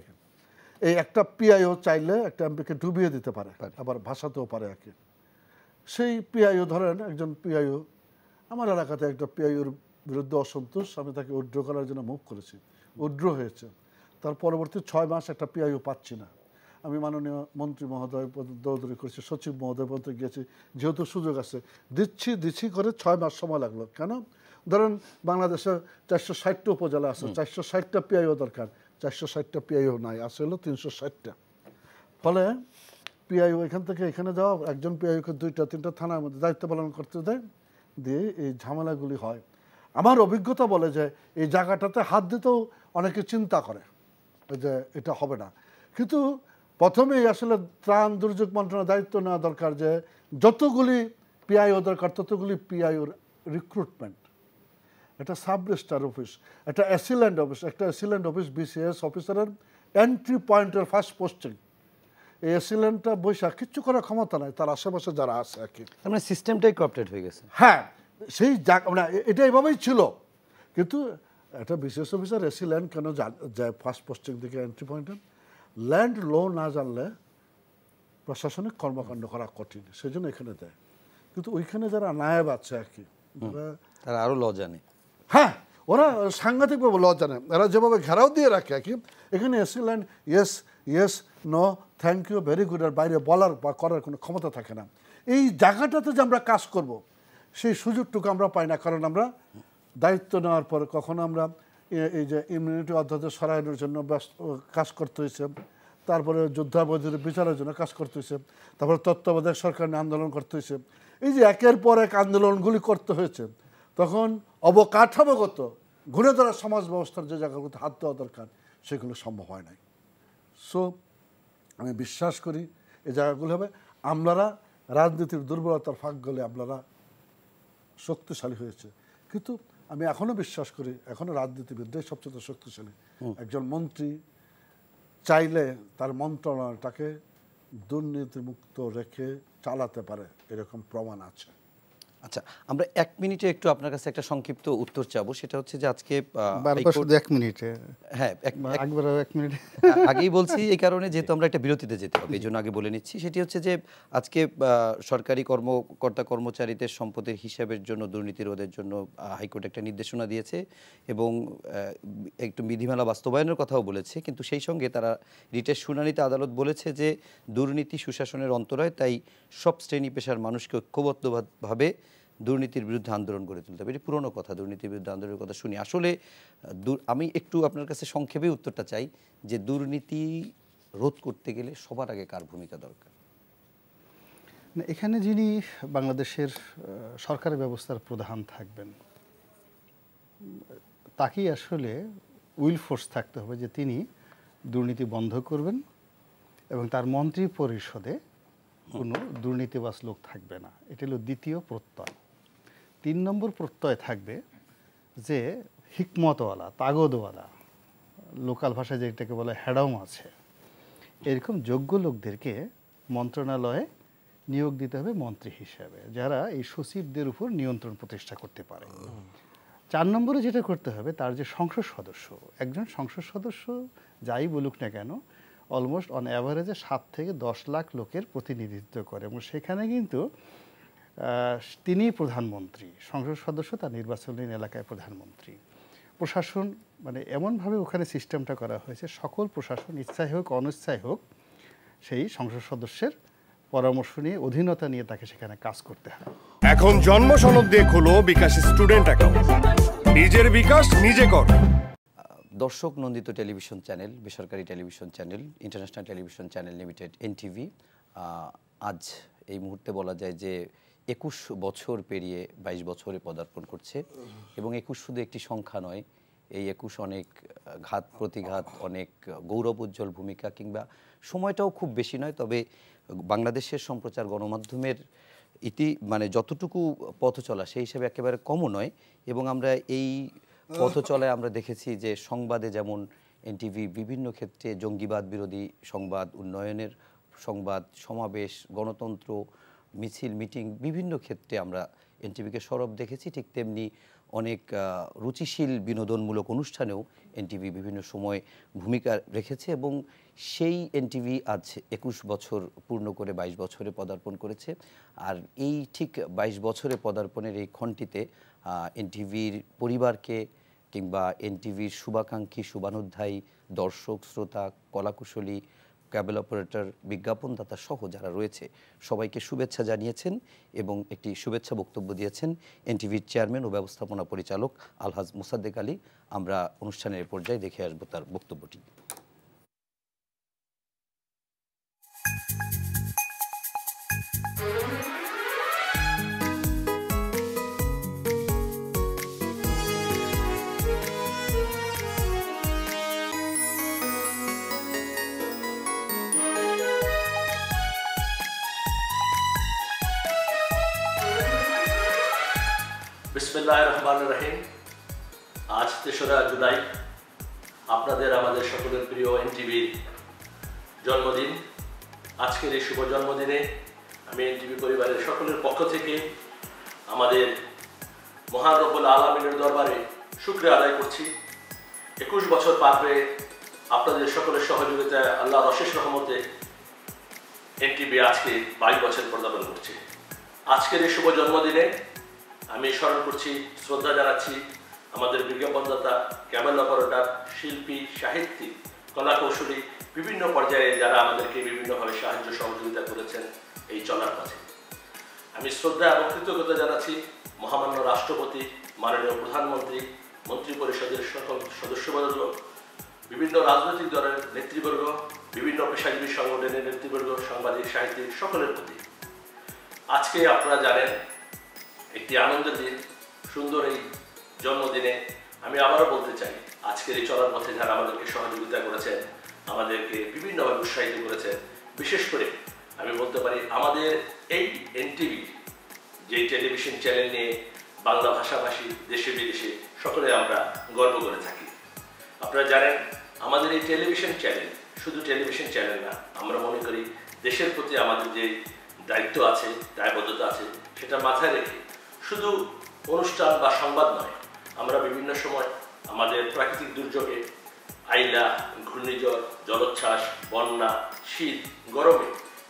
এই একটা পিআইও চাইলে একটা এমপিকে ডুবিয়ে দিতে পারে, আবার ভাসাতেও পারে আর কি। সেই পিআইও ধরেন একজন পিআইও, আমার এলাকাতে একটা পিআইওর বিরুদ্ধে অসন্তোষ, আমি তাকে উইথড্র করার জন্য মুভ করেছি, উইথড্র হয়েছে। তার পরবর্তী 6 মাস একটা পিআইও পাচ্ছি না। আমি মাননীয় মন্ত্রী মহোদয় দৌড়দৌড়ি করেছি, সচিব মহোদয় পর্যন্ত গিয়েছি, যেহেতু সুযোগ আছে দিচ্ছি করে 6 মাস সময় লাগলো। কেন? ধরেন বাংলাদেশে 460টা উপজেলা আছে, 460টা পিআইও দরকার, 460টা পিআইও নাই, আছে হলো 360টা। ফলে পিআইও এখান থেকে এখানে যাওয়া, একজন পিআইওকে 2টা-3টা থানার মধ্যে দায়িত্ব পালন করতে দেয়, দিয়ে এই ঝামেলাগুলি হয়। আমার অভিজ্ঞতা বলে যে এই জায়গাটাতে হাত দিতেও অনেকে চিন্তা করে যে এটা হবে না, কিন্তু প্রথমেই আসলে ত্রাণ দুর্যোগ মন্ত্রণালয়ের দায়িত্ব নেওয়া দরকার, যে যতগুলি পিআইও দরকার ততগুলি পিআইওর রিক্রুটমেন্ট, একটা সাব রেজিস্ট্রার অফিস, একটা অ্যাসিল্যান্ড অফিস, একটা অ্যাসিল্যান্ড অফিস বিসিএস অফিসারের এন্ট্রি পয়েন্টের ফার্স্ট পোস্টিং। এই অ্যাসিল্যান্ডটা বৈশাখ কিচ্ছু করার ক্ষমতা নাই, তার আশেপাশে যারা আছে আর কি। মানে সিস্টেমটাই করাপ্টেড হয়ে গেছে। হ্যাঁ, সেই মানে এটা এভাবেই ছিল, কিন্তু একটা বিসিএস অফিসার অ্যাসিল্যান্ড কেন যায় ফার্স্ট পোস্টিং দিকে এন্ট্রি পয়েন্টে? ল্যান্ড ল না জানলে প্রশাসনিক কর্মকাণ্ড করা কঠিন, সেই জন্য এখানে দেয়। কিন্তু ওইখানে যারা নায়েব আছে আর কি, তারা আরও ল জানে। হ্যাঁ, ওরা সাংঘাতিকভাবে ল জানে, এরা যেভাবে ঘেরাও দিয়ে রাখে আর কি। এখানে অ্যাসিল্যান্ড yes no thank you very good, আর বাইরে বলার বা করার কোনো ক্ষমতা থাকে না। এই জায়গাটাতে যে আমরা কাজ করব সেই সুযোগটুকু আমরা পাই না, কারণ আমরা দায়িত্ব নেওয়ার পর কখনো আমরা এই যে ইমিউনিটি অধ্যাদেশ সরানোর জন্য কাজ করতে হয়েছে, তারপরে যুদ্ধাপরাধীর বিচারের জন্য কাজ করতে হয়েছে, তারপরে তত্ত্বাবধায়ক সরকার নিয়ে আন্দোলন করতে হয়েছে। এই যে একের পর এক আন্দোলনগুলি করতে হয়েছে, তখন অবকাঠামোগত ঘুরে ধরা সমাজ ব্যবস্থার যে জায়গাগুলোতে হাত দেওয়া দরকার সেগুলো সম্ভব হয় নাই। সো আমি বিশ্বাস করি এই জায়গাগুলো হবে, আমলারা রাজনীতির দুর্বলতার ফাঁক গলে আমলারা শক্তিশালী হয়েছে, কিন্তু আমি এখনও বিশ্বাস করি এখনও রাজনীতিবিদরাই সবচেয়ে শক্তিশালী। একজন মন্ত্রী চাইলে তার মন্ত্রণালয়টাকে দুর্নীতিমুক্ত রেখে চালাতে পারে, এরকম প্রমাণ আছে। আচ্ছা, আমরা 1 মিনিটে একটু আপনার কাছে একটা সংক্ষিপ্ত উত্তর চাবো, সেটা হচ্ছে যে আজকে শুধু 1 মিনিটে, হ্যাঁ একবার 1 মিনিট আগেই বলছি এই কারণে, যেহেতু আমরা একটা বিরতিতে যেতে হবে এই জন্য আগে বলে নিচ্ছি। সেটি হচ্ছে যে আজকে সরকারি কর্মকর্তা কর্মচারীদের সম্পদের হিসাবের জন্য দুর্নীতি রোধের জন্য হাইকোর্ট একটা নির্দেশনা দিয়েছে এবং একটু বিধিমালা বাস্তবায়নের কথাও বলেছে, কিন্তু সেই সঙ্গে তারা রিটের শুনানিতে আদালত বলেছে যে দুর্নীতি সুশাসনের অন্তরায়, তাই সব শ্রেণী পেশার মানুষকে ঐক্যবদ্ধভাবে দুর্নীতির বিরুদ্ধে আন্দোলন গড়ে তুলতে হবে। এটি পুরনো কথা, দুর্নীতির বিরুদ্ধে আন্দোলনের কথা শুনি। আসলে আমি একটু আপনার কাছে সংক্ষেপে উত্তরটা চাই যে দুর্নীতি রোধ করতে গেলে সবার আগে কার ভূমিকা দরকার? এখানে যিনি বাংলাদেশের সরকারি ব্যবস্থার প্রধান থাকবেন তাকেই আসলে উইল ফোর্স থাকতে হবে যে তিনি দুর্নীতি বন্ধ করবেন এবং তার মন্ত্রী পরিষদে কোনো দুর্নীতিবাজ লোক থাকবে না। এটা হলো দ্বিতীয় প্রত্যয়। 3 নম্বর প্রত্যয় থাকবে যে হিকমতওয়ালা, তাগদওয়ালা, লোকাল ভাষায় যেটাকে বলে হ্যাডম আছে, এরকম যোগ্য লোকদেরকে মন্ত্রণালয়ে নিয়োগ দিতে হবে মন্ত্রী হিসাবে, যারা এই সচিবদের উপর নিয়ন্ত্রণ প্রতিষ্ঠা করতে পারে। 4 নম্বরে যেটা করতে হবে, তার যে সংসদ সদস্য, একজন সংসদ সদস্য যাই বলুক না কেন অলমোস্ট অন অ্যাভারেজে 7 থেকে 10 লাখ লোকের প্রতিনিধিত্ব করে এবং সেখানে কিন্তু তিনিই প্রধানমন্ত্রী, সংসদ সদস্য তার নির্বাচনীন এলাকায় প্রধানমন্ত্রী। প্রশাসন মানে এমনভাবে ওখানে সিস্টেমটা করা হয়েছে, সকল প্রশাসন ইচ্ছায় হোক অনিচ্ছায় হোক সেই সংসদ সদস্যের পরামর্শ নিয়ে, অধীনতা নিয়ে তাকে সেখানে কাজ করতে হয়। এখন জন্ম সনদ দিয়ে খোলো বিকাশ স্টুডেন্ট অ্যাকাউন্ট, নিজের বিকাশ নিজে কর। দর্শক নন্দিত টেলিভিশন চ্যানেল, বেসরকারি television channel, international television channel limited NTV আজ এই মুহূর্তে বলা যায় যে 21 বছর পেরিয়ে 22 বছরে পদার্পণ করছে এবং 21 শুধু একটি সংখ্যা নয়, এই 21 অনেক ঘাত প্রতিঘাত, অনেক গৌরব উজ্জ্বল ভূমিকা, কিংবা সময়টাও খুব বেশি নয়, তবে বাংলাদেশের সম্প্রচার গণমাধ্যমের মানে যতটুকু পথ চলা সেই হিসেবে একেবারে কমও নয়। এবং আমরা এই পথ চলায় আমরা দেখেছি যে সংবাদে যেমন এনটিভি বিভিন্ন ক্ষেত্রে জঙ্গিবাদ বিরোধী সংবাদ, উন্নয়নের সংবাদ, সমাবেশ, গণতন্ত্র, মিছিল, মিটিং, বিভিন্ন ক্ষেত্রে আমরা এনটিভিকে সরব দেখেছি। ঠিক তেমনি অনেক রুচিশীল বিনোদনমূলক অনুষ্ঠানেও এনটিভি বিভিন্ন সময় ভূমিকা রেখেছে এবং সেই এনটিভি আজ 21 বছর পূর্ণ করে 22 বছরে পদার্পণ করেছে। আর এই ঠিক 22 বছরে পদার্পণের এই ক্ষণটিতে এনটিভির পরিবারকে কিংবা এনটিভির শুভাকাঙ্ক্ষী, শুভানুধ্যায়ী দর্শক, শ্রোতা, কলাকুশলী, কেবল অপারেটর, বিজ্ঞাপনদাতা সহ যারা রয়েছে সবাইকে শুভেচ্ছা জানিয়েছেন এবং একটি শুভেচ্ছা বক্তব্য দিয়েছেন এনটিভির চেয়ারম্যান ও ব্যবস্থাপনা পরিচালক আলহাজ মোসাদ্দেক আলী। আমরা অনুষ্ঠানের পর্যায়ে দেখে আসবো তার বক্তব্যটি। বিসমিল্লাহির রহমানির রহিম। আজ 3রা জুলাই, আপনাদের আমাদের সকলের প্রিয় এনটিভির জন্মদিন। আজকের এই শুভ জন্মদিনে আমি এনটিভি পরিবারের সকলের পক্ষ থেকে আমাদের মহান রব্বুল আলামিনের দরবারে শুকরিয়া আদায় করছি। 21 বছর পার হয়ে আপনাদের সকলের সহযোগিতায়, আল্লাহর অশেষ রহমতে এনটিভি আজকে 22 বছর পদার্পণ করছে। আজকের এই শুভ জন্মদিনে আমি স্মরণ করছি, শ্রদ্ধা জানাচ্ছি আমাদের বিজ্ঞাপনদাতা, ক্যামেরা অপারেটর, শিল্পী, সাহিত্যিক, কলাকৌশলী, বিভিন্ন পর্যায়ে যারা আমাদেরকে বিভিন্নভাবে সাহায্য সহযোগিতা করেছেন এই চলার পথে। আমি শ্রদ্ধা এবং কৃতজ্ঞতা জানাচ্ছি মহামান্য রাষ্ট্রপতি, মাননীয় প্রধানমন্ত্রী, মন্ত্রী পরিষদের সকল সদস্যবর্গ, বিভিন্ন রাজনৈতিক দলের নেতৃবর্গ, বিভিন্ন পেশাজীবী সংগঠনের নেতৃবর্গ, সাংবাদিক, সাহিত্যিক সকলের প্রতি। আজকে আপনারা জানেন একটি আনন্দের দিন, সুন্দর এই জন্মদিনে আমি আবারও বলতে চাই, আজকের এই চলার পথে যারা আমাদেরকে সহযোগিতা করেছেন, আমাদেরকে বিভিন্নভাবে উৎসাহিত করেছেন, বিশেষ করে আমি বলতে পারি আমাদের এই এনটিভি যে টেলিভিশন চ্যানেল নিয়ে বাংলা ভাষাভাষী দেশে বিদেশে সকলে আমরা গর্ব করে থাকি। আপনারা জানেন আমাদের এই টেলিভিশন চ্যানেল শুধু টেলিভিশন চ্যানেল না, আমরা মনে করি দেশের প্রতি আমাদের যে দায়িত্ব আছে, দায়বদ্ধতা আছে, সেটা মাথায় রেখে শুধু অনুষ্ঠান বা সংবাদ নয়, আমরা বিভিন্ন সময় আমাদের প্রাকৃতিক দুর্যোগে, আইলা, ঘূর্ণিঝড়, জলোচ্ছ্বাস, বন্যা, শীত, গরমে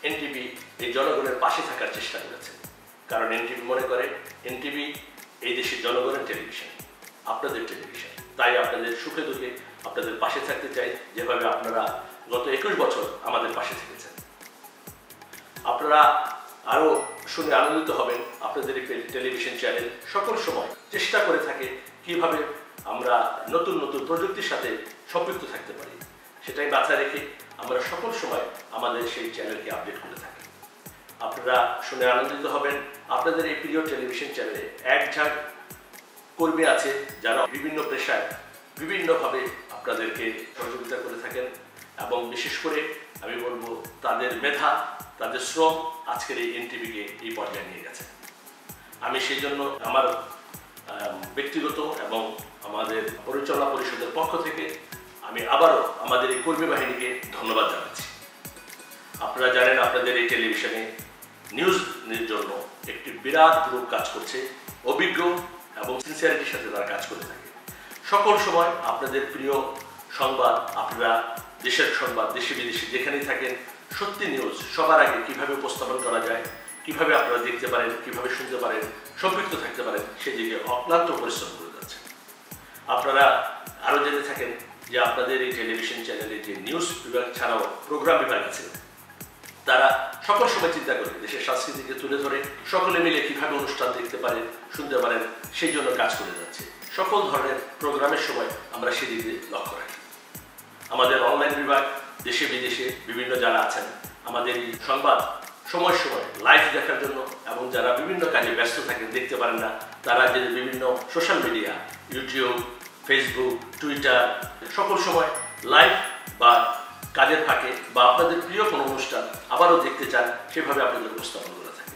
এনটিভি এই জনগণের পাশে থাকার চেষ্টা করেছে। কারণ এনটিভি মনে করে এনটিভি এই দেশের জনগণের টেলিভিশন, আপনাদের টেলিভিশন। তাই আপনাদের সুখে দুঃখে আপনাদের পাশে থাকতে চাই, যেভাবে আপনারা গত 21 বছর আমাদের পাশে থেকেছেন। আপনারা আরও শুনে আনন্দিত হবেন আপনাদের এই টেলিভিশন চ্যানেল সকল সময় চেষ্টা করে থাকে কিভাবে আমরা নতুন নতুন প্রযুক্তির সাথে সম্পৃক্ত থাকতে পারি, সেটাই মাথায় রেখে আমরা সকল সময় আমাদের সেই চ্যানেলকে আপডেট করে থাকি। আপনারা শুনে আনন্দিত হবেন আপনাদের এই প্রিয় টেলিভিশন চ্যানেলে এক ঝাঁক কর্মী আছে যারা বিভিন্ন পেশায় বিভিন্নভাবে আপনাদেরকে সহযোগিতা করে থাকেন, এবং বিশেষ করে আমি বলবো তাদের মেধা, তাদের শ্রম আজকের এই এনটিভিকে এই পর্যায়ে নিয়ে গেছে। আমি সেই জন্য আমার ব্যক্তিগত এবং আমাদের পরিচালনা পরিষদের পক্ষ থেকে আমি আবারও আমাদের এই কর্মী বাহিনীকে ধন্যবাদ জানাচ্ছি। আপনারা জানেন আপনাদের এই টেলিভিশনে নিউজের জন্য একটি বিরাট গ্রুপ কাজ করছে, অভিজ্ঞ এবং সিনসিয়ারিটির সাথে তারা কাজ করে থাকে। সকল সময় আপনাদের প্রিয় সংবাদ, আপনারা দেশের সংবাদ দেশে বিদেশে যেখানেই থাকেন, সত্যি নিউজ সবার আগে কিভাবে উপস্থাপন করা যায়, কিভাবে আপনারা দেখতে পারেন, কিভাবে শুনতে পারেন, সম্পৃক্ত থাকতে পারেন, সেদিকে অক্লান্ত পরিশ্রম করে যাচ্ছে। আপনারা আরও জেনে থাকেন যে আপনাদের এই টেলিভিশন চ্যানেলে যে নিউজ বিভাগ ছাড়াও প্রোগ্রাম বিভাগ আছে, তারা সকল সময় চিন্তা করে দেশের সংস্কৃতিকে তুলে ধরে সকলে মিলে কিভাবে অনুষ্ঠান দেখতে পারেন, শুনতে পারেন, সেই জন্য কাজ করে যাচ্ছে। সকল ধরনের প্রোগ্রামের সময় আমরা সেদিকে লক্ষ্য রাখি। আমাদের অনলাইন বিভাগ দেশে বিদেশে বিভিন্ন যারা আছেন আমাদের এই সংবাদ সময় সময় লাইভ দেখার জন্য, এবং যারা বিভিন্ন কাজে ব্যস্ত থাকেন দেখতে পারেন না, তারা যে বিভিন্ন social media YouTube, Facebook, Twitter সকল সময় লাইভ বা কাজের ফাঁকে বা আপনাদের প্রিয় কোনো অনুষ্ঠান আবারও দেখতে চান, সেভাবে আপনাদের উপস্থাপন করে থাকি।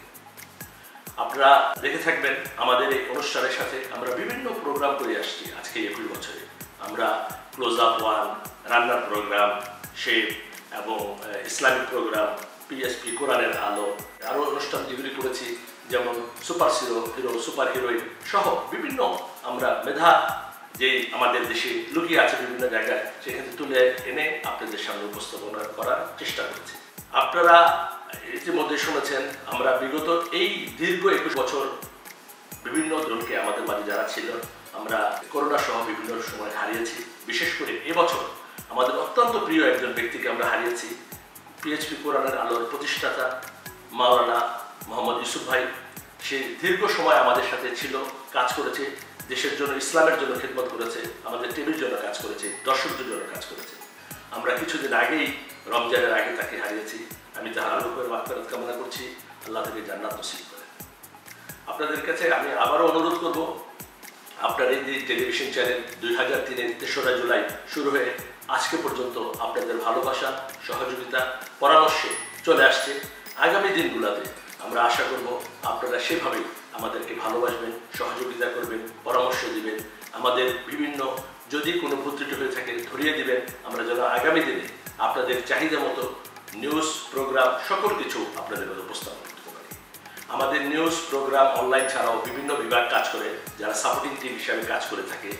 আপনারা দেখে থাকবেন আমাদের এই অনুষ্ঠানের সাথে আমরা বিভিন্ন প্রোগ্রাম করে আসছি। আজকে 21 বছরে আমরা ক্লোজ আপ ওয়ান, রান্নার প্রোগ্রাম, শেফ এবং ইসলামিক প্রোগ্রাম, পিএসপি, কোরআনের আলো, আরও অনুষ্ঠান যেগুলি করেছি যেমন সুপার হিরো, সুপার হিরোইন সহ বিভিন্ন আমরা মেধা যে আমাদের দেশে লুকিয়ে আছে বিভিন্ন জায়গায়, সেখানে তুলে এনে আপনাদের সামনে উপস্থাপনা করার চেষ্টা করেছি। আপনারা ইতিমধ্যে শুনেছেন আমরা বিগত এই দীর্ঘ 21 বছর বিভিন্ন জনকে আমাদের মাঝে যারা ছিল আমরা করোনা সহ বিভিন্ন সময় হারিয়েছি। বিশেষ করে এবছর আমাদের অত্যন্ত প্রিয় একজন ব্যক্তিকে আমরা হারিয়েছি, পিএইচপি কোরআনের আলোর প্রতিষ্ঠাতা মাওলানা মোহাম্মদ ইউসুফ ভাই। সে দীর্ঘ সময় আমাদের সাথে ছিল, কাজ করেছে, দেশের জন্য ইসলামের জন্য খেদমত করেছে, আমাদের টিভির জন্য কাজ করেছে, দর্শকদের জন্য কাজ করেছে। আমরা কিছুদিন আগেই রমজানের আগে তাকে হারিয়েছি। আমি তাহার আলোকের মাগফিরাত কামনা করছি, আল্লাহ থেকে জান্নাত নসিব করে। আপনাদের কাছে আমি আবারও অনুরোধ করব, আপনার এই যে টেলিভিশন চ্যানেল 2003-এর 3রা জুলাই শুরু হয়ে আজকে পর্যন্ত আপনাদের ভালোবাসা, সহযোগিতা, পরামর্শে চলে আসছে। আগামী দিনগুলোতে আমরা আশা করব আপনারা সেভাবেই আমাদেরকে ভালোবাসবেন, সহযোগিতা করবেন, পরামর্শ দিবেন, আমাদের বিভিন্ন যদি কোনো ভুল ত্রুটি হয়ে থাকে ধরিয়ে দিবেন, আমরা যেন আগামী দিনে আপনাদের চাহিদা মতো নিউজ প্রোগ্রাম সকল কিছু আপনাদের মধ্যে উপস্থাপন করতে পারি। আমাদের নিউজ প্রোগ্রাম অনলাইন ছাড়াও বিভিন্ন বিভাগ কাজ করে, যারা সাপোর্টিং টিম হিসাবে কাজ করে থাকে।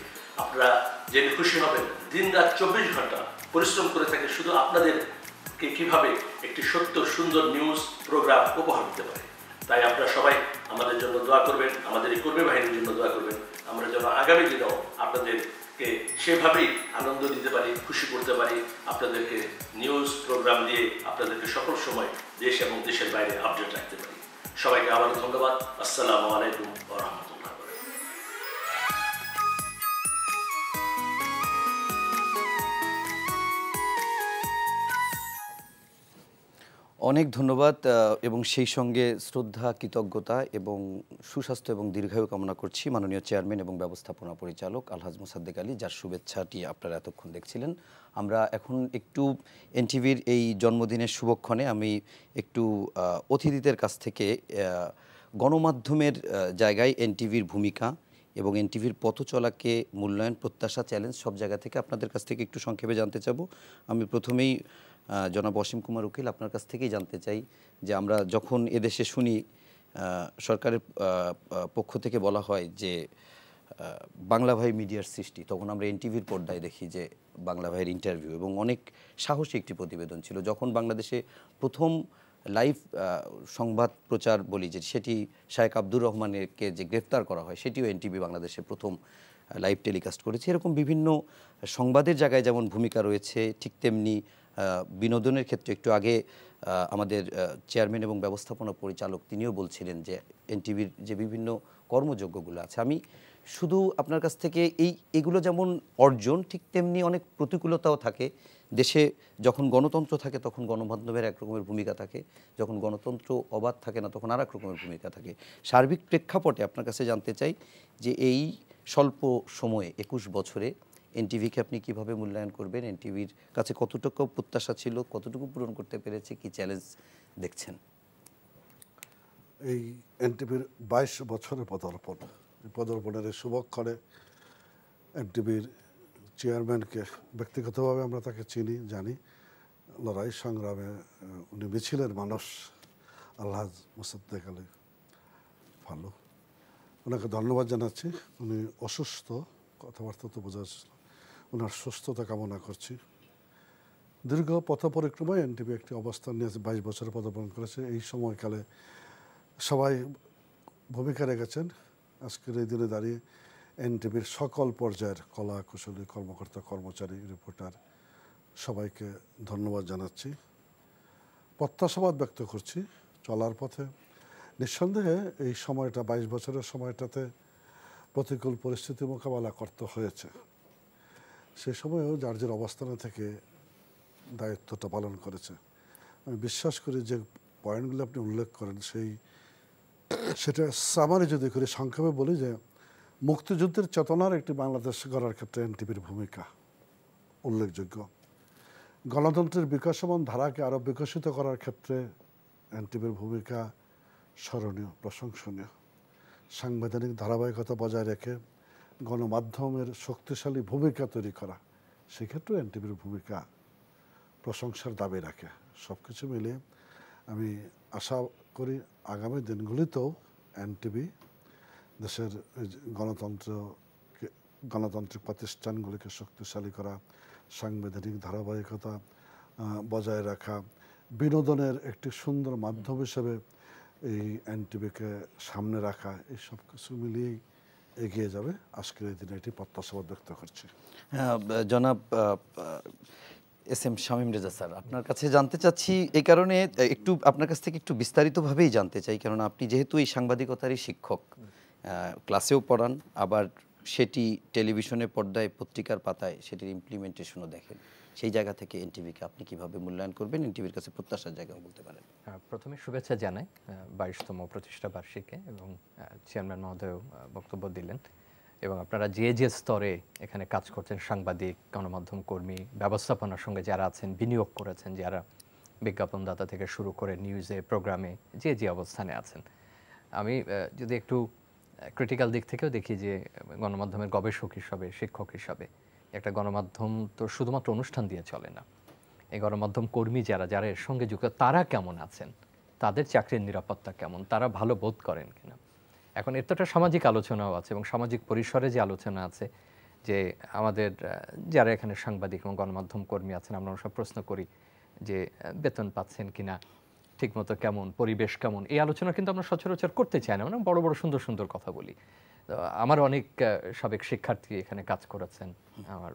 আপনারা জেনে খুশি হবেন দিন রাত 24 ঘন্টা পরিশ্রম করে থাকে শুধু আপনাদেরকে কিভাবে একটি সত্য সুন্দর নিউজ প্রোগ্রাম উপহার দিতে পারে। তাই আপনারা সবাই আমাদের জন্য দোয়া করবেন, আমাদের এই কর্মী বাহিনীর জন্য দোয়া করবেন, আমরা যেন আগামী দিনেও আপনাদেরকে সেভাবেই আনন্দ দিতে পারি, খুশি করতে পারি, আপনাদেরকে নিউজ প্রোগ্রাম দিয়ে আপনাদেরকে সকল সময় দেশ এবং দেশের বাইরে আপডেট রাখতে পারি। সবাইকে আবারও ধন্যবাদ। আসসালামু আলাইকুম ওয়া রাহমাতুল্লাহ। অনেক ধন্যবাদ এবং সেই সঙ্গে শ্রদ্ধা, কৃতজ্ঞতা এবং সুস্বাস্থ্য এবং দীর্ঘায়ু কামনা করছি মাননীয় চেয়ারম্যান এবং ব্যবস্থাপনা পরিচালক আলহাজ মোসাদ্দেক আলী, যার শুভেচ্ছাটি আপনারা এতক্ষণ দেখছিলেন। আমরা এখন একটু এনটিভির এই জন্মদিনের শুভক্ষণে আমি একটু অতিথিদের কাছ থেকে গণমাধ্যমের জায়গায় এনটিভির ভূমিকা এবং এনটিভির পথ চলাকে মূল্যায়ন, প্রত্যাশা, চ্যালেঞ্জ সব জায়গা থেকে আপনাদের কাছ থেকে একটু সংক্ষেপে জানতে চাব। আমি প্রথমেই জনাব অসীম কুমার উকিল আপনার কাছ থেকেই জানতে চাই যে আমরা যখন এদেশে শুনি সরকারের পক্ষ থেকে বলা হয় যে বাংলা ভাই মিডিয়ার সৃষ্টি, তখন আমরা এনটিভির পর্দায় দেখি যে বাংলা ভাইয়ের ইন্টারভিউ এবং অনেক সাহসী একটি প্রতিবেদন ছিল। যখন বাংলাদেশে প্রথম লাইভ সংবাদ প্রচার বলি যে সেটি শায়েখ আব্দুর রহমানকে যে গ্রেফতার করা হয়, সেটিও এনটিভি বাংলাদেশে প্রথম লাইভ টেলিকাস্ট করেছে। এরকম বিভিন্ন সংবাদের জায়গায় যেমন ভূমিকা রয়েছে, ঠিক তেমনি বিনোদনের ক্ষেত্রে একটু আগে আমাদের চেয়ারম্যান এবং ব্যবস্থাপনা পরিচালক তিনিও বলছিলেন যে এনটিভির যে বিভিন্ন কর্মযোগ্যগুলো আছে, আমি শুধু আপনার কাছ থেকে এগুলো যেমন অর্জন, ঠিক তেমনি অনেক প্রতিকূলতাও থাকে। দেশে যখন গণতন্ত্র থাকে তখন গণমাধ্যমের এক রকমের ভূমিকা থাকে, যখন গণতন্ত্র অবাধ থাকে না তখন আর এক রকমের ভূমিকা থাকে। সার্বিক প্রেক্ষাপটে আপনার কাছে জানতে চাই যে এই স্বল্প সময়ে 21 বছরে এনটিভিকে আপনি কিভাবে মূল্যায়ন করবেন? এনটিভির কাছে কতটুকু প্রত্যাশা ছিল, কতটুকু পূরণ করতে পেরেছে, কি চ্যালেঞ্জ দেখছেন? এই এনটিভির 22 বছরের পদার্পণ, এই পদার্পণের এই শুভক্ষণে এনটিভির চেয়ারম্যানকে ব্যক্তিগতভাবে আমরা তাকে চিনি, জানি। লড়াই সংগ্রামে উনি মিছিলের মানুষ, আলহাজ মোসাদ্দেক আলী ভালো, ওনাকে ধন্যবাদ জানাচ্ছি। উনি অসুস্থ, কথাবার্তা তো বোঝা যাচ্ছে, ওনার সুস্থতা কামনা করছি। দীর্ঘ পথ পরিক্রমায় এনটিভি একটি অবস্থান নিয়ে 22 বছরে পদার্পণ করেছে। এই সময়কালে সবাই ভূমিকা রেখেছেন। আজকের এই দিনে দাঁড়িয়ে এনটিভির সকল পর্যায়ের কলা কুশলী, কর্মকর্তা, কর্মচারী, রিপোর্টার সবাইকে ধন্যবাদ জানাচ্ছি। প্রত্যাশাবাদ ব্যক্ত করছি চলার পথে। নিঃসন্দেহে এই সময়টা, 22 বছরের সময়টাতে প্রতিকূল পরিস্থিতি মোকাবেলা করতে হয়েছে। সেই সময়ও যার যার অবস্থানে থেকে দায়িত্বটা পালন করেছে। আমি বিশ্বাস করি যে পয়েন্টগুলো আপনি উল্লেখ করেন সেটা সামারি যদি করি, সংক্ষেপে বলি যে মুক্তিযুদ্ধের চেতনার একটি বাংলাদেশ গড়ার ক্ষেত্রে এনটিভির ভূমিকা উল্লেখযোগ্য। গণতন্ত্রের বিকাশমান ধারাকে আরও বিকশিত করার ক্ষেত্রে এনটিভির ভূমিকা স্মরণীয়, প্রশংসনীয়। সাংবিধানিক ধারাবাহিকতা বজায় রেখে গণমাধ্যমের শক্তিশালী ভূমিকা তৈরি করা, সেক্ষেত্রে এনটিভির ভূমিকা প্রশংসার দাবি রাখে। সব কিছু মিলিয়ে আমি আশা করি আগামী দিনগুলিতেও এনটিভি দেশের গণতান্ত্রিক প্রতিষ্ঠানগুলিকে শক্তিশালী করা, সাংবিধানিক ধারাবাহিকতা বজায় রাখা, বিনোদনের একটি সুন্দর মাধ্যম হিসেবে এই এনটিভিকে সামনে রাখা, এই সব কিছু মিলিয়েই এগিয়ে যাবে। আজকের এই দিনে এটি প্রত্যাশাবাদ ব্যক্ত করছি। জনাব S M Shamim Reza sir, আপনার কাছে জানতে চাচ্ছি এই কারণে, একটু আপনার কাছ থেকে একটু বিস্তারিতভাবেই জানতে চাই, কেননা আপনি যেহেতু এই সাংবাদিকতারই শিক্ষক, ক্লাসেও পড়ান, আবার সেটি টেলিভিশনের পর্দায়, পত্রিকার পাতায় সেটির ইমপ্লিমেন্টেশনও দেখেন। সেই জায়গা থেকে এনটিভিকে আপনি কিভাবে মূল্যায়ন করবেন, এনটিভির কাছে প্রত্যাশার জায়গাও বলতে পারেন? প্রথমে শুভেচ্ছা জানাই 22তম প্রতিষ্ঠা বার্ষিকী, এবং চেয়ারম্যান মহোদয় বক্তব্য দিলেন। এবং আপনারা যে যে স্তরে এখানে কাজ করছেন, সাংবাদিক, গণমাধ্যম কর্মী, ব্যবস্থাপনার সঙ্গে যারা আছেন, বিনিয়োগ করেছেন যারা, বিজ্ঞাপনদাতা থেকে শুরু করে নিউজে, প্রোগ্রামে যে যে অবস্থানে আছেন, আমি যদি একটু ক্রিটিক্যাল দিক থেকেও দেখি যে গণমাধ্যমের গবেষক হিসাবে, শিক্ষক হিসাবে, একটা গণমাধ্যম তো শুধুমাত্র অনুষ্ঠান দিয়ে চলে না। এই গণমাধ্যম কর্মী যারা যারা এর সঙ্গে যুক্ত, তারা কেমন আছেন, তাদের চাকরির নিরাপত্তা কেমন, তারা ভালো বোধ করেন কিনা। এখন এর তো একটা সামাজিক আলোচনাও আছে, এবং সামাজিক পরিসরে যে আলোচনা আছে যে আমাদের যারা এখানে সাংবাদিক এবং গণমাধ্যম কর্মী আছেন, আমরা সব প্রশ্ন করি যে বেতন পাচ্ছেন কিনা, ঠিকমতো কেমন, পরিবেশ কেমন, এই আলোচনা কিন্তু আমরা সচরাচর করতে চাই না। মানে বড় বড় সুন্দর সুন্দর কথা বলি। আমার অনেক সাবেক শিক্ষার্থী এখানে কাজ করেছেন, আমার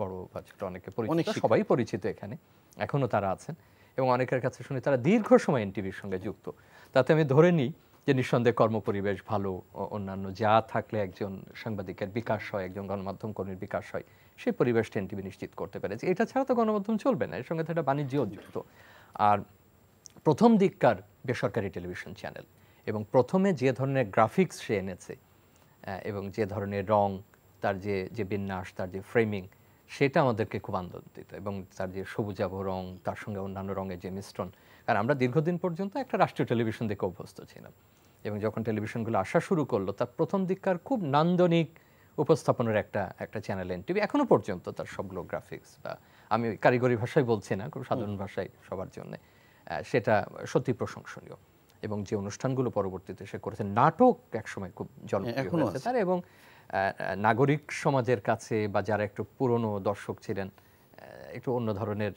বড় বা ছোট অনেকে পরিচিত, সবাই পরিচিত এখানে, এখনও তারা আছেন, এবং অনেকের কাছে শুনি তারা দীর্ঘ সময় এনটিভির সঙ্গে যুক্ত। তাতে আমি ধরে নিই যে নিঃসন্দেহে কর্মপরিবেশ ভালো, অন্যান্য যা থাকলে একজন সাংবাদিকের বিকাশ হয়, একজন গণমাধ্যম কর্মীর বিকাশ হয়, সেই পরিবেশটা এনটিভি নিশ্চিত করতে পেরেছে। এটা ছাড়া তো গণমাধ্যম চলবে না, এর সঙ্গে তো একটা বাণিজ্যও যুক্ত। আর প্রথম দিককার বেসরকারি টেলিভিশন চ্যানেল, এবং প্রথমে যে ধরনের গ্রাফিক্স সে এনেছে, এবং যে ধরনের রং, তার যে বিন্যাস, তার যে ফ্রেমিং, সেটা আমাদেরকে খুব আনন্দ দিত। এবং তার যে সবুজাভ রং, তার সঙ্গে অন্যান্য রঙের যে মিশ্রণ, কারণ আমরা দীর্ঘদিন পর্যন্ত একটা রাষ্ট্রীয় টেলিভিশন দেখে অভ্যস্ত ছিলাম, এবং যখন টেলিভিশনগুলো আসা শুরু করলো, তার প্রথম দিককার খুব নান্দনিক উপস্থাপনের একটা চ্যানেল এনটিভি, এখনও পর্যন্ত তার সবগুলো গ্রাফিক্স, বা আমি কারিগরি ভাষায় বলছি না, খুব সাধারণ ভাষায় সবার জন্য, সেটা সত্যি প্রশংসনীয়। এবং যে অনুষ্ঠানগুলো পরবর্তীতে সে করেছে, নাটক একসময় খুব জনপ্রিয় হয়েছে তার, এবং নাগরিক সমাজের কাছে বা যারা একটু পুরনো দর্শক ছিলেন, একটু অন্য ধরনের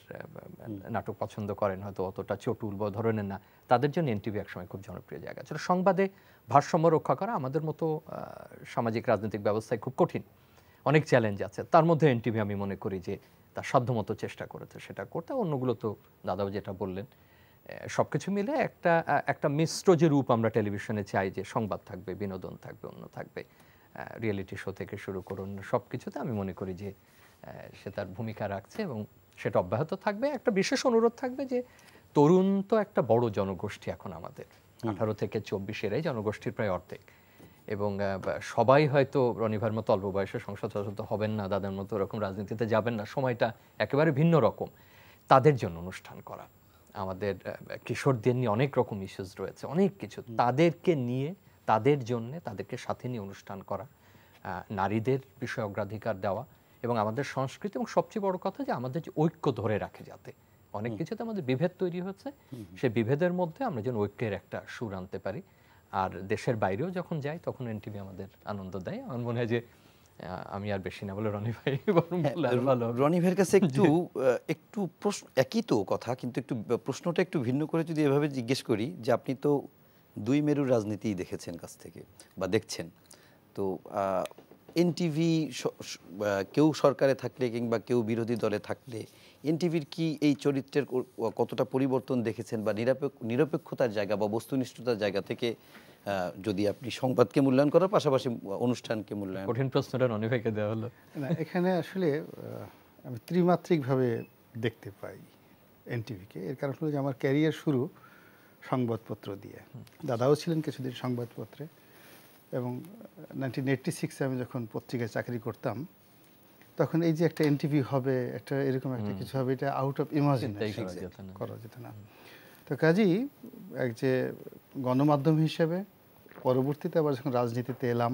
নাটক পছন্দ করেন, হয়তো অতটা চটুল বা ধরনের না, তাদের জন্য এনটিভি একসময় খুব জনপ্রিয় জায়গা ছিল। সংবাদে ভারসাম্য রক্ষা করা আমাদের মতো সামাজিক রাজনৈতিক ব্যবস্থায় খুব কঠিন, অনেক চ্যালেঞ্জ আছে। তার মধ্যে এনটিভি আমি মনে করি যে তার সাধ্যমতো চেষ্টা করেছে সেটা করতে। অন্যগুলো তো দাদাও যেটা বললেন, সব কিছু মিলে একটা মিশ্র যে রূপ আমরা টেলিভিশনে চাই, যে সংবাদ থাকবে, বিনোদন থাকবে, অন্য থাকবে, রিয়েলিটি শো থেকে শুরু করুন, সব কিছুতে আমি মনে করি যে সে তার ভূমিকা রাখছে এবং সেটা অব্যাহত থাকবে। একটা বিশেষ অনুরোধ থাকবে যে তরুণ তো একটা বড় জনগোষ্ঠী এখন আমাদের, 18 থেকে 24 এরাই জনগোষ্ঠীর প্রায় অর্ধেক, এবং সবাই হয়তো রনিভার মতো অল্প বয়সে সংসদ সদস্য হবেন না, দাদার মতো ওরকম রাজনীতিতে যাবেন না, সময়টা একেবারে ভিন্ন রকম। তাদের জন্য অনুষ্ঠান করা, আমাদের কিশোরদের নিয়ে অনেক রকম ইস্যুস রয়েছে, অনেক কিছু, তাদেরকে নিয়ে, তাদের জন্যে, তাদেরকে সাথে নিয়ে অনুষ্ঠান করা, নারীদের বিষয়ে অগ্রাধিকার দেওয়া, এবং আমাদের সংস্কৃতি, এবং সবচেয়ে বড় কথা যে আমাদের যে ঐক্য ধরে রাখে, যাতে অনেক কিছুতে আমাদের বিভেদ তৈরি হচ্ছে, সেই বিভেদের মধ্যে আমরা যেন ঐক্যের একটা সুর আনতে পারি। আর দেশের বাইরেও যখন যাই তখন এনটিভি আমাদের আনন্দ দেয়। আমার মনে হয় যে আমি আর বেশি না বলে রনি ভাই ভালো। রনি ভাইয়ের কাছে একটু প্রশ্ন, একই তো কথা, কিন্তু একটু প্রশ্নটা একটু ভিন্ন করে যদি এভাবে জিজ্ঞেস করি যে আপনি তো দুই মেরুর রাজনীতি দেখেছেন কাছ থেকে বা দেখছেন, তো এনটিভি কেউ সরকারে থাকলে কিংবা কেউ বিরোধী দলে থাকলে এনটিভির কি এই চরিত্রের কতটা পরিবর্তন দেখেছেন, বা নিরপেক্ষতার জায়গা বা বস্তুনিষ্ঠতার জায়গা থেকে যদি আপনি সংবাদকে মূল্যায়ন করার পাশাপাশি অনুষ্ঠানকে মূল্যায়ন? কঠিন প্রশ্নটা রনি ভাইকে দেওয়া হলো। না, এখানে আসলে আমি ত্রিমাত্রিকভাবে দেখতে পাই এনটিভিকে। এর কারণ হলো যে আমার ক্যারিয়ার শুরু সংবাদপত্র দিয়ে, দাদাও ছিলেন কিছুদিন সংবাদপত্রে, এবং 1986-এ আমি যখন পত্রিকায় চাকরি করতাম তখন এই যে একটা এনটিভি হবে, একটা এরকম একটা কিছু হবে, এটা আউট অফ ইমাজিনেশন করা যেত না। তো কাজেই এক যে গণমাধ্যম হিসেবে, পরবর্তীতে আবার যখন রাজনীতিতে এলাম,